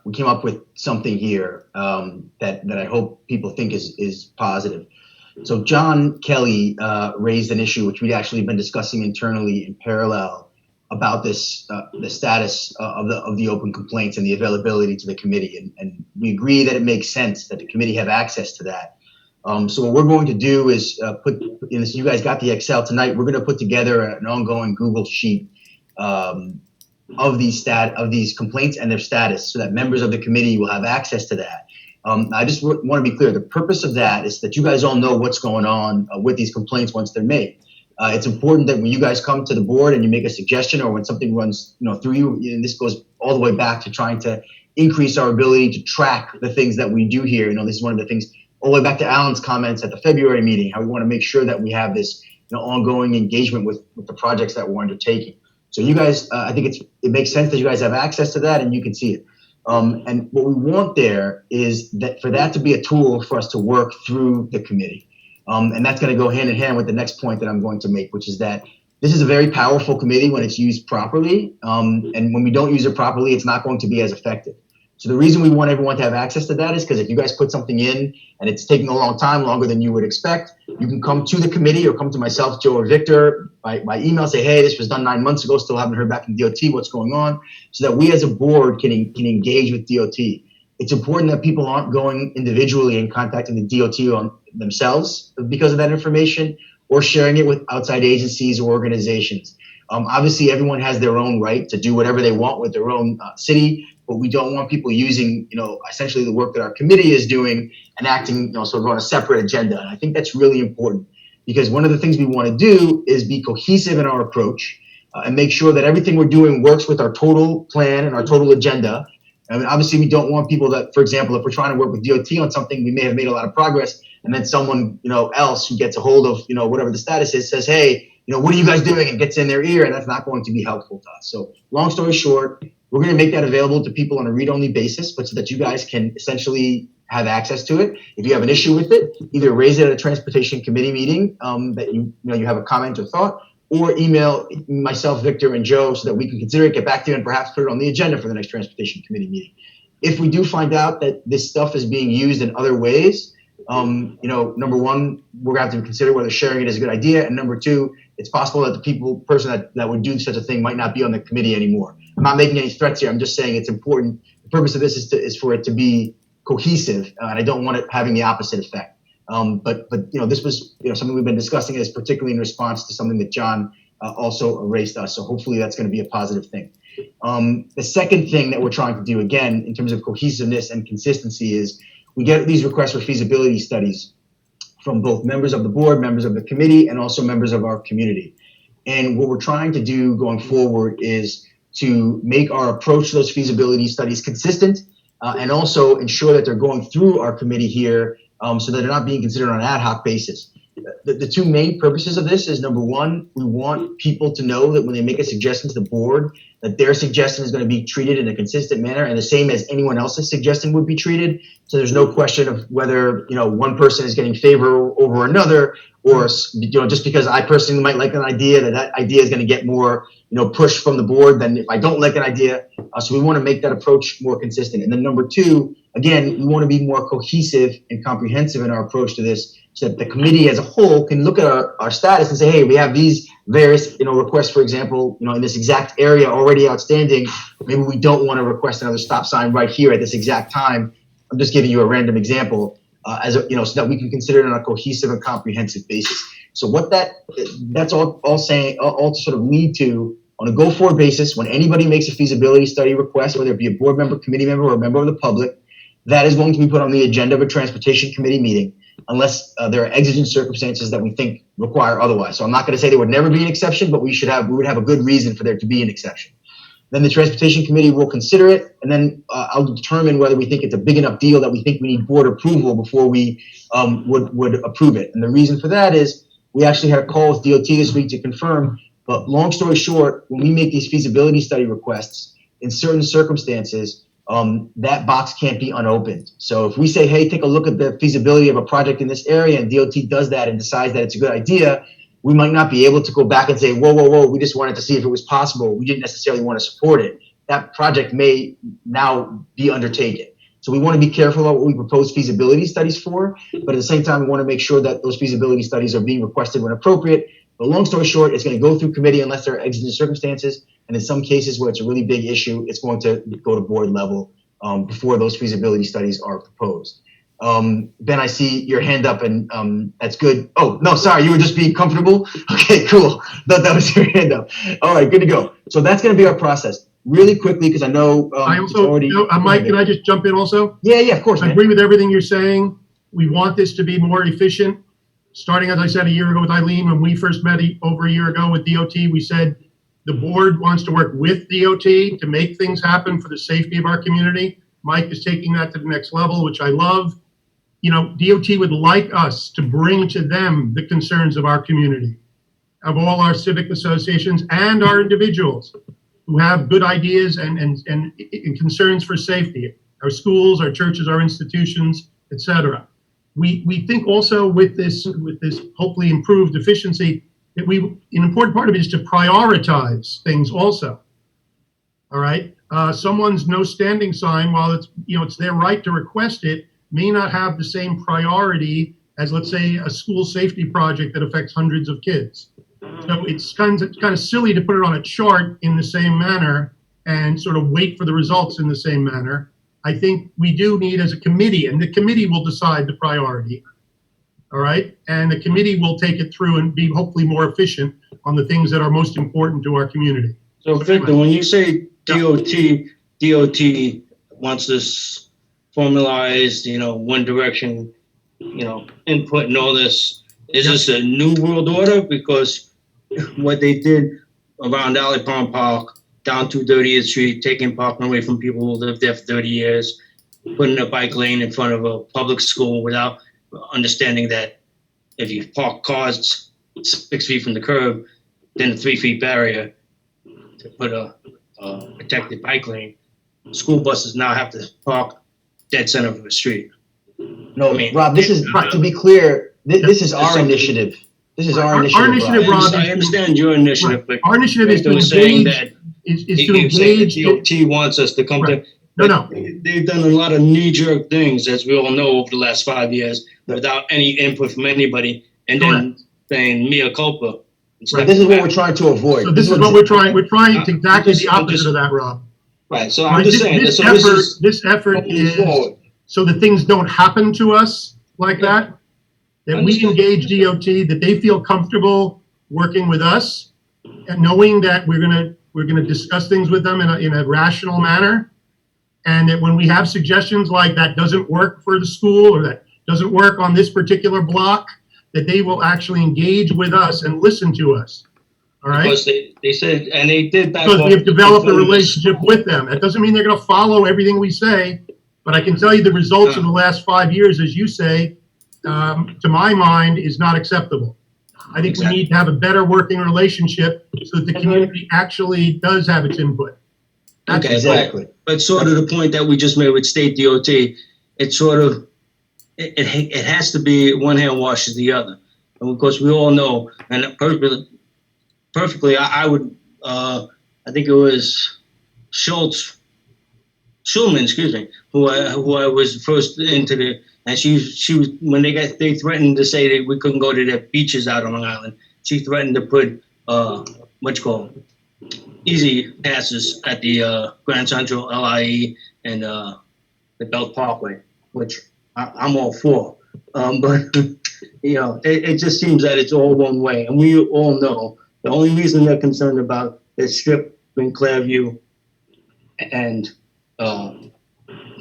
S11: we came up with something here that I hope people think is positive. So John Kelly raised an issue which we'd actually been discussing internally in parallel about this, the status of the open complaints and the availability to the committee, and we agree that it makes sense that the committee have access to that. So what we're going to do is so you guys got the Excel tonight. We're going to put together an ongoing Google sheet of these complaints and their status, so that members of the committee will have access to that. I just want to be clear. The purpose of that is that you guys all know what's going on with these complaints once they're made. It's important that when you guys come to the board and you make a suggestion, or when something runs, through you, and this goes all the way back to trying to increase our ability to track the things that we do here. This is one of the things all the way back to Alan's comments at the February meeting, how we want to make sure that we have this ongoing engagement with the projects that we're undertaking. So you guys, I think it makes sense that you guys have access to that and you can see it. And what we want there is that for that to be a tool for us to work through the committee. And that's going to go hand in hand with the next point that I'm going to make, which is that this is a very powerful committee when it's used properly. And when we don't use it properly, it's not going to be as effective. So the reason we want everyone to have access to that is because if you guys put something in and it's taking a long time, longer than you would expect, you can come to the committee or come to myself, Joe, or Victor by email, say, hey, this was done 9 months ago, still haven't heard back from DOT, what's going on? So that we as a board can engage with DOT. It's important that people aren't going individually and contacting the DOT on themselves because of that information or sharing it with outside agencies or organizations. Obviously, everyone has their own right to do whatever they want with their own city, but we don't want people using, essentially the work that our committee is doing and acting, sort of on a separate agenda. And I think that's really important because one of the things we want to do is be cohesive in our approach and make sure that everything we're doing works with our total plan and our total agenda. I mean, obviously, we don't want people that, for example, if we're trying to work with DOT on something, we may have made a lot of progress, and then someone, else who gets a hold of, whatever the status is, says, hey, what are you guys doing, and gets in their ear, and that's not going to be helpful to us. So, long story short, we're going to make that available to people on a read-only basis, but so that you guys can essentially have access to it. If you have an issue with it, either raise it at a transportation committee meeting that you have a comment or thought, or email myself, Victor, and Joe so that we can consider it, get back to you, and perhaps put it on the agenda for the next transportation committee meeting. If we do find out that this stuff is being used in other ways, number one, we're going to have to consider whether sharing it is a good idea, and number two, it's possible that the person that would do such a thing might not be on the committee anymore. I'm not making any threats here. I'm just saying it's important. The purpose of this is for it to be cohesive, and I don't want it having the opposite effect. But this was something we've been discussing, is particularly in response to something that John also raised us. So hopefully that's going to be a positive thing. The second thing that we're trying to do, again, in terms of cohesiveness and consistency, is we get these requests for feasibility studies from both members of the board, members of the committee, and also members of our community. And what we're trying to do going forward is to make our approach to those feasibility studies consistent and also ensure that they're going through our committee here so that they're not being considered on an ad hoc basis. The two main purposes of this is, number one, we want people to know that when they make a suggestion to the board, that their suggestion is going to be treated in a consistent manner and the same as anyone else's suggestion would be treated. So there's no question of whether one person is getting favor over another, or just because I personally might like an idea, that idea is going to get more push from the board than if I don't like an idea. So we want to make that approach more consistent. And then number two, again, we want to be more cohesive and comprehensive in our approach to this, so that the committee as a whole can look at our status and say, hey, we have these various requests, for example, in this exact area already outstanding. Maybe we don't want to request another stop sign right here at this exact time. I'm just giving you a random example, so that we can consider it on a cohesive and comprehensive basis. So what that's all saying, all to sort of lead to, on a go-forward basis, when anybody makes a feasibility study request, whether it be a board member, committee member, or a member of the public, that is going to be put on the agenda of a transportation committee meeting, unless there are exigent circumstances that we think require otherwise. So I'm not going to say there would never be an exception, but we would have a good reason for there to be an exception. Then the transportation committee will consider it, and then I'll determine whether we think it's a big enough deal that we think we need board approval before we would approve it. And the reason for that is we actually had a call with DOT this week to confirm. But long story short, when we make these feasibility study requests, in certain circumstances, that box can't be unopened. So if we say, hey, take a look at the feasibility of a project in this area, and DOT does that and decides that it's a good idea, we might not be able to go back and say, whoa, we just wanted to see if it was possible. We didn't necessarily want to support it. That project may now be undertaken. So we want to be careful about what we propose feasibility studies for, but at the same time, we want to make sure that those feasibility studies are being requested when appropriate. But long story short, it's going to go through committee unless there are exigent circumstances. And in some cases where it's a really big issue, it's going to go to board level before those feasibility studies are proposed. Ben, I see your hand up, and that's good. Oh, no, sorry, you were just being comfortable? Okay, cool. Thought that was your hand up. All right, good to go. So that's going to be our process. Really quickly, because I know
S12: I also, Mike, can I just jump in also?
S11: Yeah, of course.
S12: I agree with everything you're saying. We want this to be more efficient. starting, as I said, a year ago with Eileen, when we first met over a year ago with DOT, we said the board wants to work with DOT to make things happen for the safety of our community. Mike is taking that to the next level, which I love. You know, DOT would like us to bring to them the concerns of our community, of all our civic associations and our individuals who have good ideas and concerns for safety, our schools, our churches, our institutions, etc. We think also with this hopefully improved efficiency that an important part of it is to prioritize things also. All right, someone's no standing sign, while it's their right to request it, may not have the same priority as, let's say, a school safety project that affects hundreds of kids. So it's kind of silly to put it on a chart in the same manner and sort of wait for the results in the same manner. I think we do need, as a committee, and the committee will decide the priority, all right? And the committee will take it through and be hopefully more efficient on the things that are most important to our community.
S13: So Victor, when you say DOT wants this formalized, one direction, input and all this, is this a new world order? Because what they did around Alley Pond Park, down to 30th Street, taking parking away from people who lived there for 30 years, putting a bike lane in front of a public school without understanding that if you park cars 6 feet from the curb, then a 3 feet barrier to put a protected bike lane, school buses now have to park dead center of the street.
S11: No, Rob, this is, to be clear, this is our initiative. This is our initiative.
S12: Our initiative, Rob.
S13: I understand your initiative, but
S12: our initiative is to
S13: saying
S12: engage.
S13: that
S12: Is to engage.
S13: DOT wants us to come to.
S12: No.
S13: They've done a lot of knee-jerk things, as we all know, over the last 5 years, without any input from anybody, and then saying mea culpa.
S11: Right. This is what we're trying to avoid.
S12: So this is what we're trying. We're trying to exactly the opposite of that, Rob.
S13: Right. So I'm just saying
S12: this effort is so that things don't happen to us like that. That we engage DOT, that they feel comfortable working with us, and knowing that we're gonna discuss things with them in a rational manner, and that when we have suggestions like that doesn't work for the school or that doesn't work on this particular block, that they will actually engage with us and listen to us. All right.
S13: Because they said, and they did back
S12: because
S13: up.
S12: we have developed a relationship with them. That doesn't mean they're going to follow everything we say, but I can tell you the results of the last 5 years, as you say, to my mind, is not acceptable. I think we need to have a better working relationship so that the community actually does have its input. That's
S11: exactly.
S13: But sort of the point that we just made with state DOT, it's sort of, it has to be one hand washes the other. And of course, we all know, and perfectly, I would, I think it was Schulman, who I was first into the, and she was, when they threatened to say that we couldn't go to their beaches out on Long Island, she threatened to put, easy passes at the Grand Central, LIE, and the Belt Parkway, which I'm all for. But, it just seems that it's all one way. And we all know the only reason they're concerned about this strip between Clairview and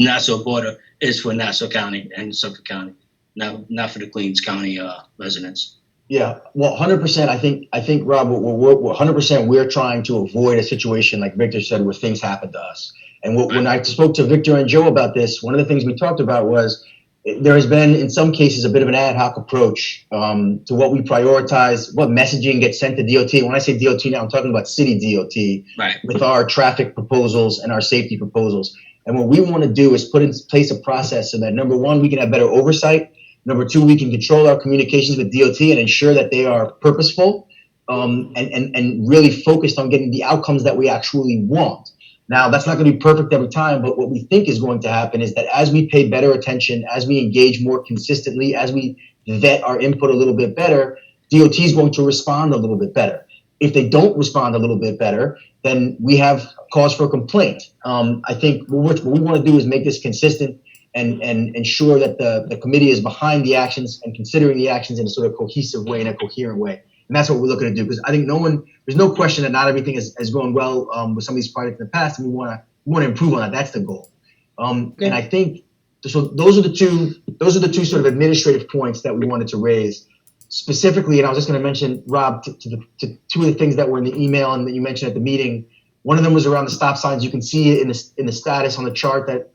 S13: Nassau border is for Nassau County and Suffolk County, not for the Queens County residents.
S11: Yeah, well, 100%. I think, Rob, we're 100%. We're trying to avoid a situation like Victor said, where things happen to us. And when I spoke to Victor and Joe about this, one of the things we talked about was there has been, in some cases, a bit of an ad hoc approach to what we prioritize, what messaging gets sent to DOT. When I say DOT now, I'm talking about city DOT,
S13: right,
S11: with our traffic proposals and our safety proposals. And what we want to do is put in place a process so that, number one, we can have better oversight. Number two, we can control our communications with DOT and ensure that they are purposeful and really focused on getting the outcomes that we actually want. Now, that's not going to be perfect every time, but what we think is going to happen is that as we pay better attention, as we engage more consistently, as we vet our input a little bit better, DOT is going to respond a little bit better. If they don't respond a little bit better, then we have cause for complaint. I think what we want to do is make this consistent and ensure that the committee is behind the actions and considering the actions in a sort of cohesive way, in a coherent way. And that's what we're looking to do, because I think there's no question that not everything has gone well with some of these projects in the past, and we want to improve on that. That's the goal. And I think so. Those are the two sort of administrative points that we wanted to raise. specifically, and I was just going to mention, Rob, to two of the things that were in the email and that you mentioned at the meeting. One of them was around the stop signs. You can see it in the status on the chart that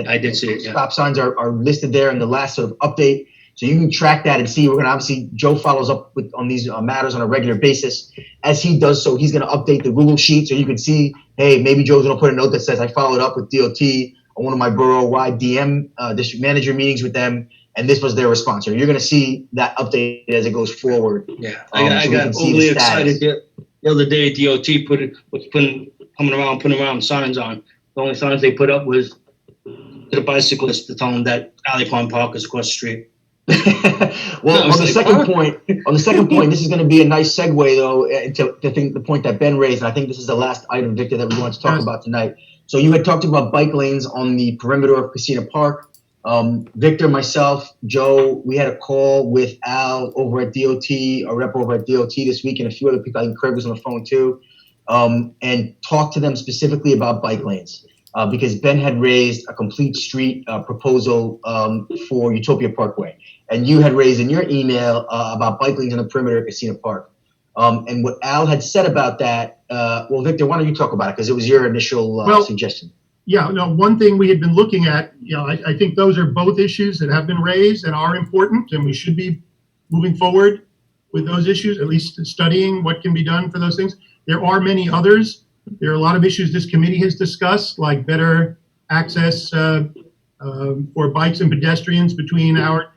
S13: I did see it, yeah.
S11: Stop signs are listed there in the last sort of update. So you can track that and see. We're going to obviously, Joe follows up on these matters on a regular basis. As he does so, he's going to update the Google sheet so you can see, hey, maybe Joe's going to put a note that says, I followed up with DOT on one of my borough-wide DM district manager meetings with them, and this was their response. So you're going to see that update as it goes forward.
S13: Yeah, I got overly excited the other day. DOT was putting around signs on. The only signs they put up was to the bicyclists to tell them that Alley Pond Park is across the street.
S11: Well, on the second point, this is going to be a nice segue though into the point that Ben raised, and I think this is the last item, Victor, that we want to talk about tonight. So you had talked about bike lanes on the perimeter of Casino Park. Victor, myself, Joe, we had a call with Al over at DOT, a rep over at DOT this week, and a few other people. I think Craig was on the phone too, and talked to them specifically about bike lanes. Because Ben had raised a complete street proposal for Utopia Parkway. And you had raised in your email about bike lanes on the perimeter of Casino Park. And what Al had said about that, well, Victor, why don't you talk about it? Because it was your initial suggestion.
S12: Yeah, no, one thing we had been looking at, I think those are both issues that have been raised and are important, and we should be moving forward with those issues, at least studying what can be done for those things. There are many others. There are a lot of issues this committee has discussed, like better access for bikes and pedestrians between our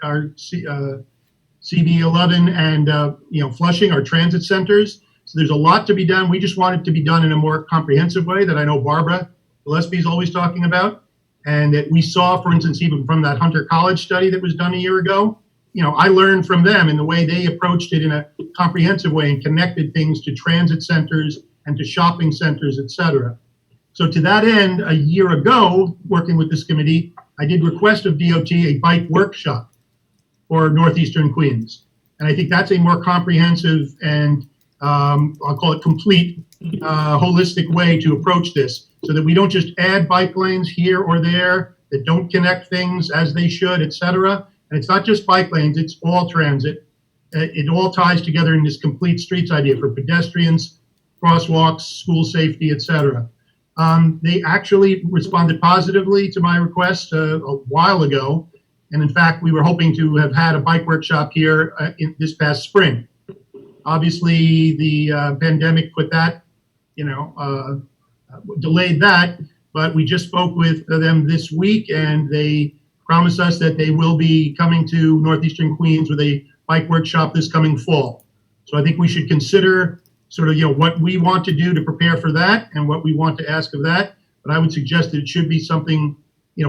S12: CB11 and Flushing, our transit centers. So there's a lot to be done. We just want it to be done in a more comprehensive way that I know Barbara Gillespie is always talking about, and that we saw, for instance, even from that Hunter College study that was done a year ago. I learned from them in the way they approached it in a comprehensive way and connected things to transit centers and to shopping centers, et cetera. So to that end, a year ago, working with this committee, I did request of DOT a bike workshop for Northeastern Queens. And I think that's a more comprehensive and I'll call it complete, holistic way to approach this, so that we don't just add bike lanes here or there that don't connect things as they should, et cetera. And it's not just bike lanes, it's all transit. It all ties together in this complete streets idea for pedestrians, crosswalks, school safety, et cetera. They actually responded positively to my request a while ago. And in fact, we were hoping to have had a bike workshop here this past spring. Obviously, the pandemic put that, delayed that, but we just spoke with them this week, and they promised us that they will be coming to Northeastern Queens with a bike workshop this coming fall. So I think we should consider sort of, what we want to do to prepare for that and what we want to ask of that. But I would suggest that it should be something,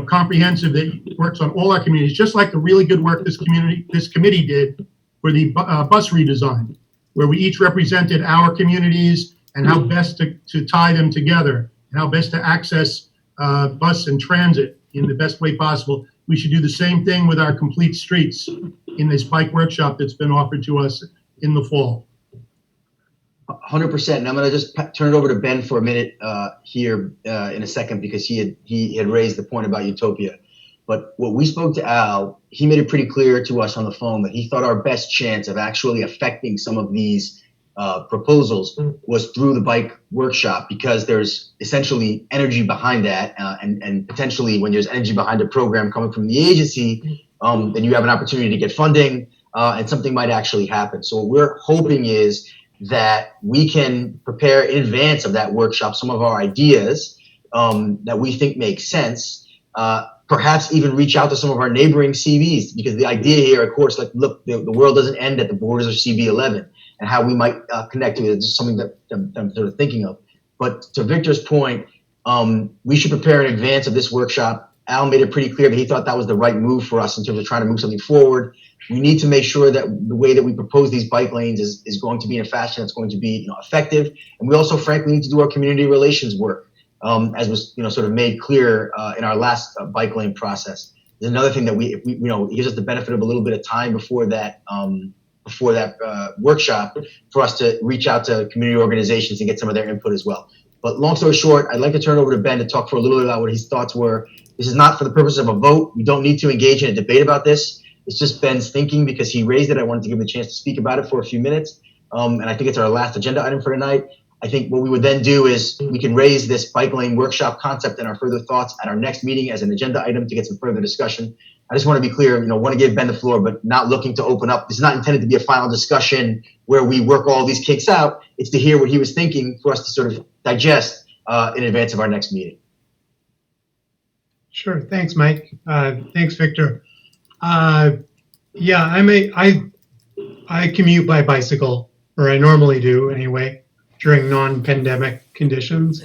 S12: comprehensive that works on all our communities, just like the really good work this committee did for the bus redesign, where we each represented our communities and how best to tie them together and how best to access bus and transit in the best way possible. We should do the same thing with our complete streets in this bike workshop that's been offered to us in the fall.
S11: 100%. And I'm going to just turn it over to Ben for a minute here in a second, because he had raised the point about Utopia. But what we spoke to Al, he made it pretty clear to us on the phone that he thought our best chance of actually affecting some of these proposals was through the bike workshop, because there's essentially energy behind that. And potentially when there's energy behind a program coming from the agency, then you have an opportunity to get funding and something might actually happen. So what we're hoping is that we can prepare in advance of that workshop some of our ideas that we think make sense, perhaps even reach out to some of our neighboring CBs, because the idea here, of course, look, the world doesn't end at the borders of CB11, and how we might connect to it is just something that I'm sort of thinking of. But to Victor's point, we should prepare in advance of this workshop. Al made it pretty clear that he thought that was the right move for us in terms of trying to move something forward. We need to make sure that the way that we propose these bike lanes is going to be in a fashion that's going to be effective. And we also, frankly, need to do our community relations work, as was sort of made clear in our last bike lane process. There's another thing that it gives us the benefit of a little bit of time before that workshop for us to reach out to community organizations and get some of their input as well. But long story short, I'd like to turn it over to Ben to talk for a little bit about what his thoughts were. This is not for the purpose of a vote. We don't need to engage in a debate about this. It's just Ben's thinking because he raised it. I wanted to give him a chance to speak about it for a few minutes. And I think it's our last agenda item for tonight. I think what we would then do is we can raise this bike lane workshop concept and our further thoughts at our next meeting as an agenda item to get some further discussion. I just want to be clear, want to give Ben the floor, but not looking to open up. This is not intended to be a final discussion where we work all these kinks out. It's to hear what he was thinking for us to sort of digest in advance of our next meeting.
S18: Sure. Thanks, Mike. Thanks, Victor. Yeah, I commute by bicycle, or I normally do anyway, during non-pandemic conditions.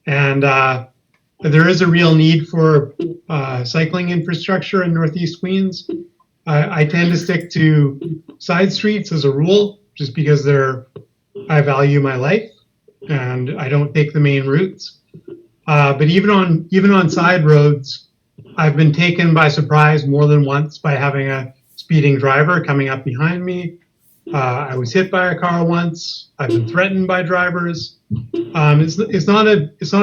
S18: And there is a real need for cycling infrastructure in Northeast Queens. I tend to stick to side streets as a rule, just because I value my life and I don't take the main routes. But even on side roads, I've been taken by surprise more than once by having a speeding driver coming up behind me. I was hit by a car once. I've been threatened by drivers. It's not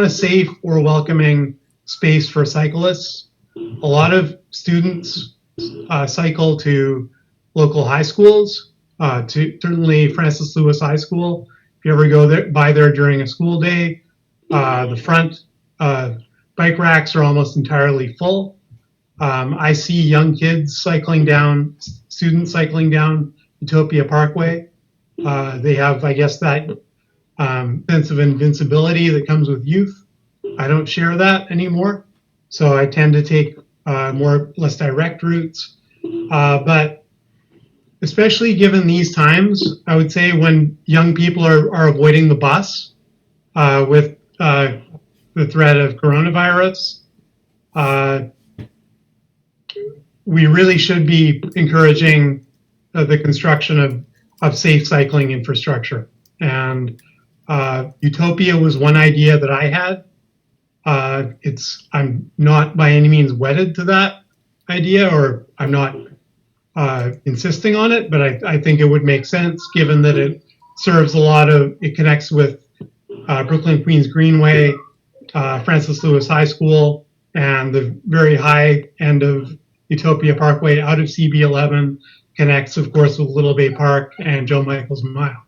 S18: a safe or welcoming space for cyclists. A lot of students cycle to local high schools, to certainly Francis Lewis High School. If you ever go by there during a school day, the front bike racks are almost entirely full. I see young kids students cycling down Utopia Parkway. They have, I guess, that sense of invincibility that comes with youth. I don't share that anymore, so I tend to take less direct routes. But especially given these times, I would say when young people are avoiding the bus with the threat of coronavirus, we really should be encouraging the construction of safe cycling infrastructure. And Utopia was one idea that I had. I'm not by any means wedded to that idea, or I'm not insisting on it, but I think it would make sense given that it connects with Brooklyn Queens Greenway, Francis Lewis High School, and the very high end of Utopia Parkway out of CB11 connects, of course, with Little Bay Park and Joe Michael's Mile.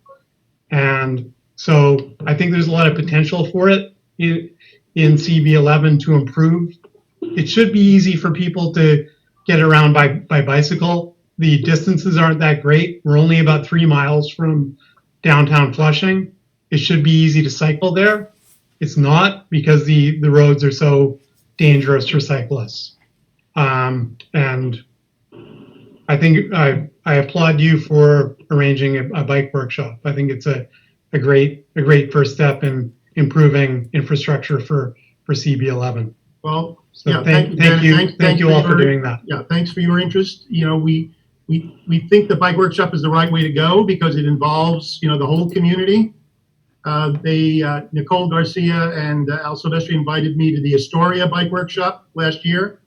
S18: And so I think there's a lot of potential for it in CB11 to improve. It should be easy for people to get around by bicycle. The distances aren't that great. We're only about 3 miles from downtown Flushing. It should be easy to cycle there. It's not, because the roads are so dangerous for cyclists. And I think I applaud you for arranging a bike workshop. I think it's a great first step in improving infrastructure for CB11.
S12: Well,
S18: So
S12: yeah,
S18: thank you all for doing that.
S12: Yeah, thanks for your interest. We think the bike workshop is the right way to go because it involves, the whole community. Nicole Garcia and Al Silvestri invited me to the Astoria bike workshop last year.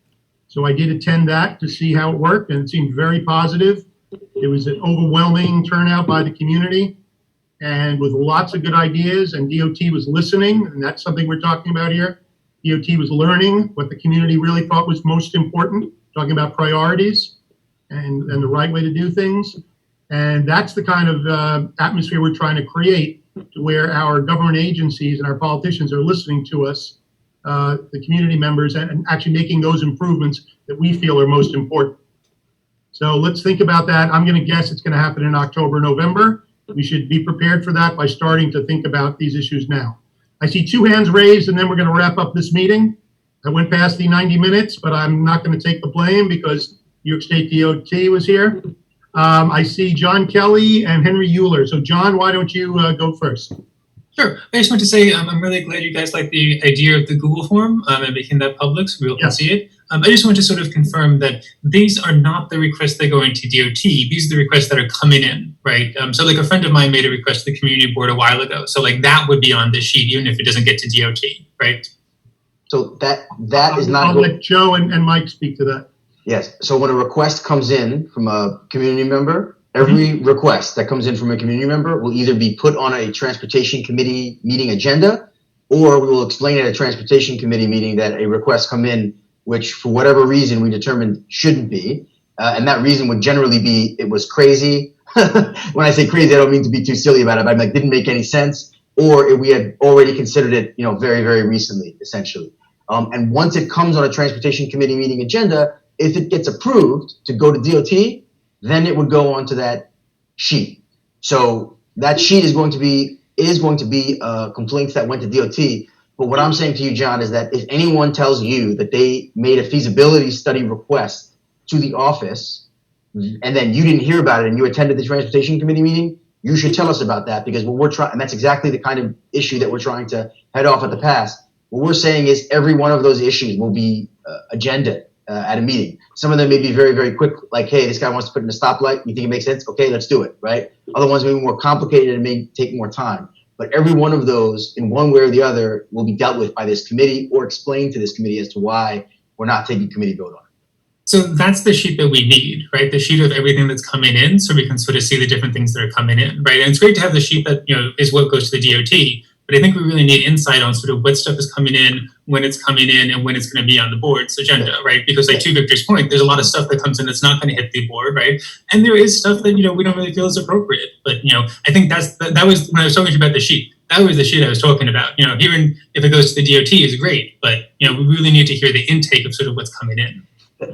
S12: So I did attend that to see how it worked, and it seemed very positive. It was an overwhelming turnout by the community and with lots of good ideas, and DOT was listening, and that's something we're talking about here. DOT was learning what the community really thought was most important, talking about priorities and the right way to do things. And that's the kind of atmosphere we're trying to create, to where our government agencies and our politicians are listening to us, the community members, and actually making those improvements that we feel are most important. So let's think about that. I'm going to guess it's going to happen in October, November. We should be prepared for that by starting to think about these issues now. I see 2 hands raised, and then we're going to wrap up this meeting. I went past the 90 minutes, but I'm not going to take the blame because New York State DOT was here. I see John Kelly and Henry Euler. So John, why don't you go first?
S3: Sure. I just want to say I'm really glad you guys like the idea of the Google form and making that public so people can see it. I just want to sort of confirm that these are not the requests that go into DOT. These are the requests that are coming in, right? So like a friend of mine made a request to the community board a while ago. So like that would be on this sheet, even if it doesn't get to DOT, right?
S11: So that is not.
S12: I'll let Joe and Mike speak to that.
S11: Yes. So when a request comes in from a community member, every request that comes in from a community member will either be put on a transportation committee meeting agenda, or we will explain at a transportation committee meeting that a request come in, which for whatever reason we determined shouldn't be. And that reason would generally be, it was crazy. When I say crazy, I don't mean to be too silly about it, but I'm like, didn't make any sense, or we had already considered it, very, very recently, essentially. And once it comes on a transportation committee meeting agenda, if it gets approved to go to DOT, then it would go onto that sheet. So that sheet is going to be complaints that went to DOT. But what I'm saying to you, John, is that if anyone tells you that they made a feasibility study request to the office, and then you didn't hear about it and you attended the transportation committee meeting, you should tell us about that, because what we're trying, and that's exactly the kind of issue that we're trying to head off at the pass. What we're saying is every one of those issues will be agenda at a meeting. Some of them may be very, very quick, like, hey, this guy wants to put in a stoplight. You think it makes sense? Okay, let's do it, right? Other ones may be more complicated and may take more time. But every one of those, in one way or the other, will be dealt with by this committee or explained to this committee as to why we're not taking committee vote on it.
S3: So that's the sheet that we need, right? The sheet of everything that's coming in, so we can sort of see the different things that are coming in, right? And it's great to have the sheet that, is what goes to the DOT, but I think we really need insight on sort of what stuff is coming in, when it's coming in, and when it's going to be on the board's agenda, right? Because like to Victor's point, there's a lot of stuff that comes in that's not going to hit the board, right? And there is stuff that, we don't really feel is appropriate. But, I think that was, when I was talking to you about the sheet, that was the sheet I was talking about. Hearing if it goes to the DOT is great, but, we really need to hear the intake of sort of what's coming in.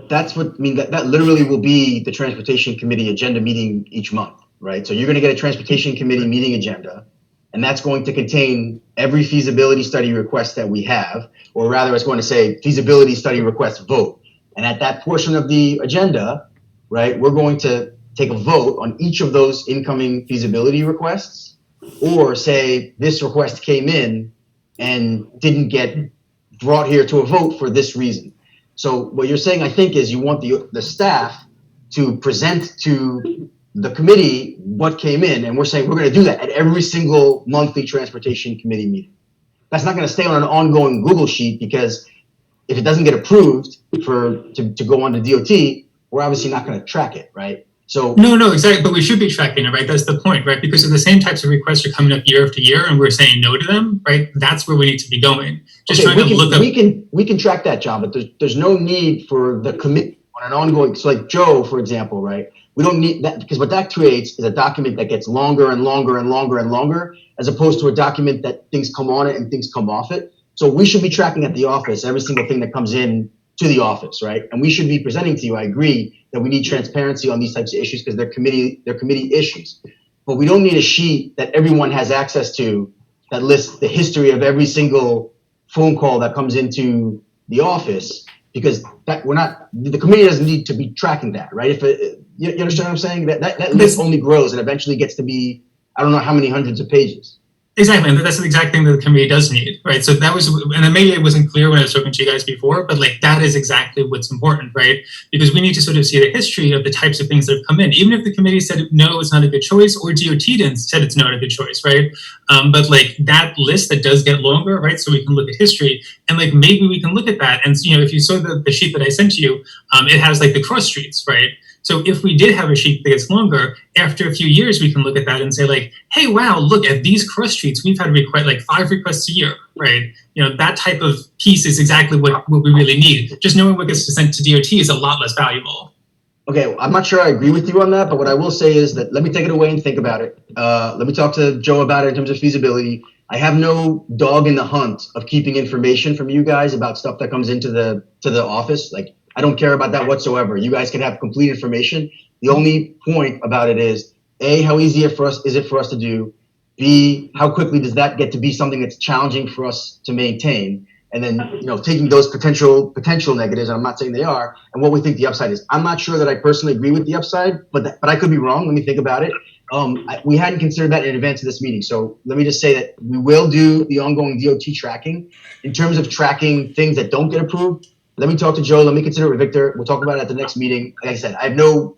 S11: That's what, that literally will be the transportation committee agenda meeting each month, right? So you're going to get a transportation committee meeting agenda, and that's going to contain every feasibility study request that we have, or rather it's going to say feasibility study request vote. And at that portion of the agenda, right, we're going to take a vote on each of those incoming feasibility requests, or say this request came in and didn't get brought here to a vote for this reason. So what you're saying, I think, is you want the staff to present to the committee what came in, and we're saying we're going to do that at every single monthly transportation committee meeting. That's not going to stay on an ongoing Google sheet, because if it doesn't get approved to go on to DOT, we're obviously not going to track it, right? So
S3: no, exactly. But we should be tracking it, right? That's the point, right? Because if the same types of requests are coming up year after year, and we're saying no to them, right? That's where we need to be going. Just trying to look up.
S11: We can track that, John, but there's no need for the committee on an ongoing. So like Joe, for example, right? We don't need that, because what that creates is a document that gets longer and longer and longer and longer, as opposed to a document that things come on it and things come off it. So we should be tracking at the office every single thing that comes in to the office, right? And we should be presenting to you. I agree that we need transparency on these types of issues because they're committee issues. But we don't need a sheet that everyone has access to that lists the history of every single phone call that comes into the office, because the committee doesn't need to be tracking that, right? You understand what I'm saying? That list only grows and eventually gets to be, I don't know how many hundreds of pages.
S3: Exactly, and that's the exact thing that the committee does need, right? So that was, and then maybe it wasn't clear when I was talking to you guys before, but like that is exactly what's important, right? Because we need to sort of see the history of the types of things that have come in, even if the committee said no, it's not a good choice, or DOT said it's not a good choice, right? But like that list that does get longer, right? So we can look at history, and like maybe we can look at that, and if you saw the sheet that I sent to you, it has like the cross streets, right? So if we did have a sheet that gets longer, after a few years, we can look at that and say like, hey, wow, look at these cross streets. We've had like 5 requests a year, right? That type of piece is exactly what we really need. Just knowing what gets sent to DOT is a lot less valuable.
S11: Okay, I'm not sure I agree with you on that, but what I will say is that let me take it away and think about it. Let me talk to Joe about it in terms of feasibility. I have no dog in the hunt of keeping information from you guys about stuff that comes into the office. Like, I don't care about that whatsoever. You guys can have complete information. The only point about it is, A, how easy is it for us to do? B, how quickly does that get to be something that's challenging for us to maintain? And then, taking those potential negatives, and I'm not saying they are, and what we think the upside is. I'm not sure that I personally agree with the upside, but I could be wrong. Let me think about it. We hadn't considered that in advance of this meeting. So let me just say that we will do the ongoing DOT tracking. In terms of tracking things that don't get approved, let me talk to Joe. Let me consider it with Victor. We'll talk about it at the next meeting. Like I said, I have no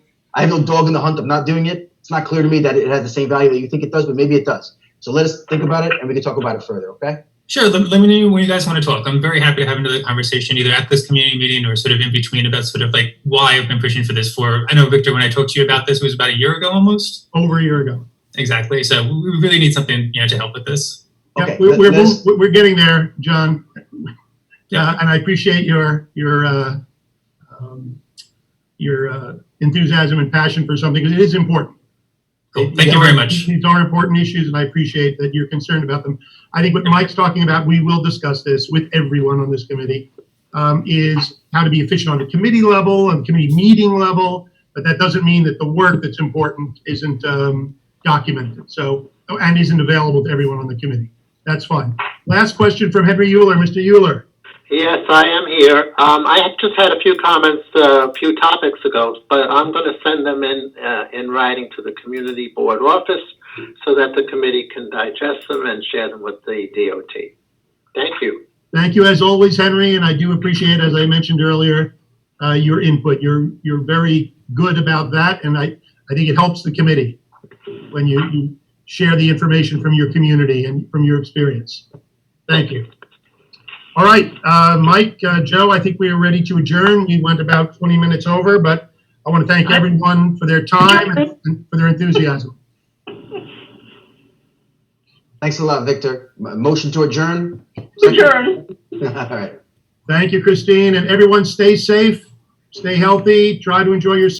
S11: dog in the hunt of not doing it. It's not clear to me that it has the same value that you think it does, but maybe it does. So let us think about it, and we can talk about it further, okay?
S3: Sure. Let me know when you guys want to talk. I'm very happy to have another conversation either at this community meeting or sort of in between about sort of like why I've been pushing for this for. I know, Victor, when I talked to you about this, it was about a year ago almost.
S12: Over a year ago.
S3: Exactly. So we really need something to help with this.
S12: Okay, we're getting there, John. Yeah, and I appreciate your enthusiasm and passion for something, because it is important.
S3: Cool. Thank you very much.
S12: These are important issues, and I appreciate that you're concerned about them. I think what Mike's talking about, we will discuss this with everyone on this committee, is how to be efficient on the committee level and committee meeting level, but that doesn't mean that the work that's important isn't documented, so, and isn't available to everyone on the committee. That's fine. Last question from Henry Euler. Mr. Euler.
S17: Yes, I am here. I have just had a few comments a few topics ago, but I'm going to send them in writing to the community board office so that the committee can digest them and share them with the DOT. Thank you.
S12: Thank you as always, Henry, and I do appreciate, as I mentioned earlier, your input. You're very good about that, and I think it helps the committee when you share the information from your community and from your experience. Thank you. All right, Mike, Joe, I think we are ready to adjourn. We went about 20 minutes over, but I want to thank everyone for their time and for their enthusiasm.
S11: Thanks a lot, Victor. Motion to adjourn?
S19: Adjourn.
S11: All right.
S12: Thank you, Christine, and everyone stay safe, stay healthy, try to enjoy your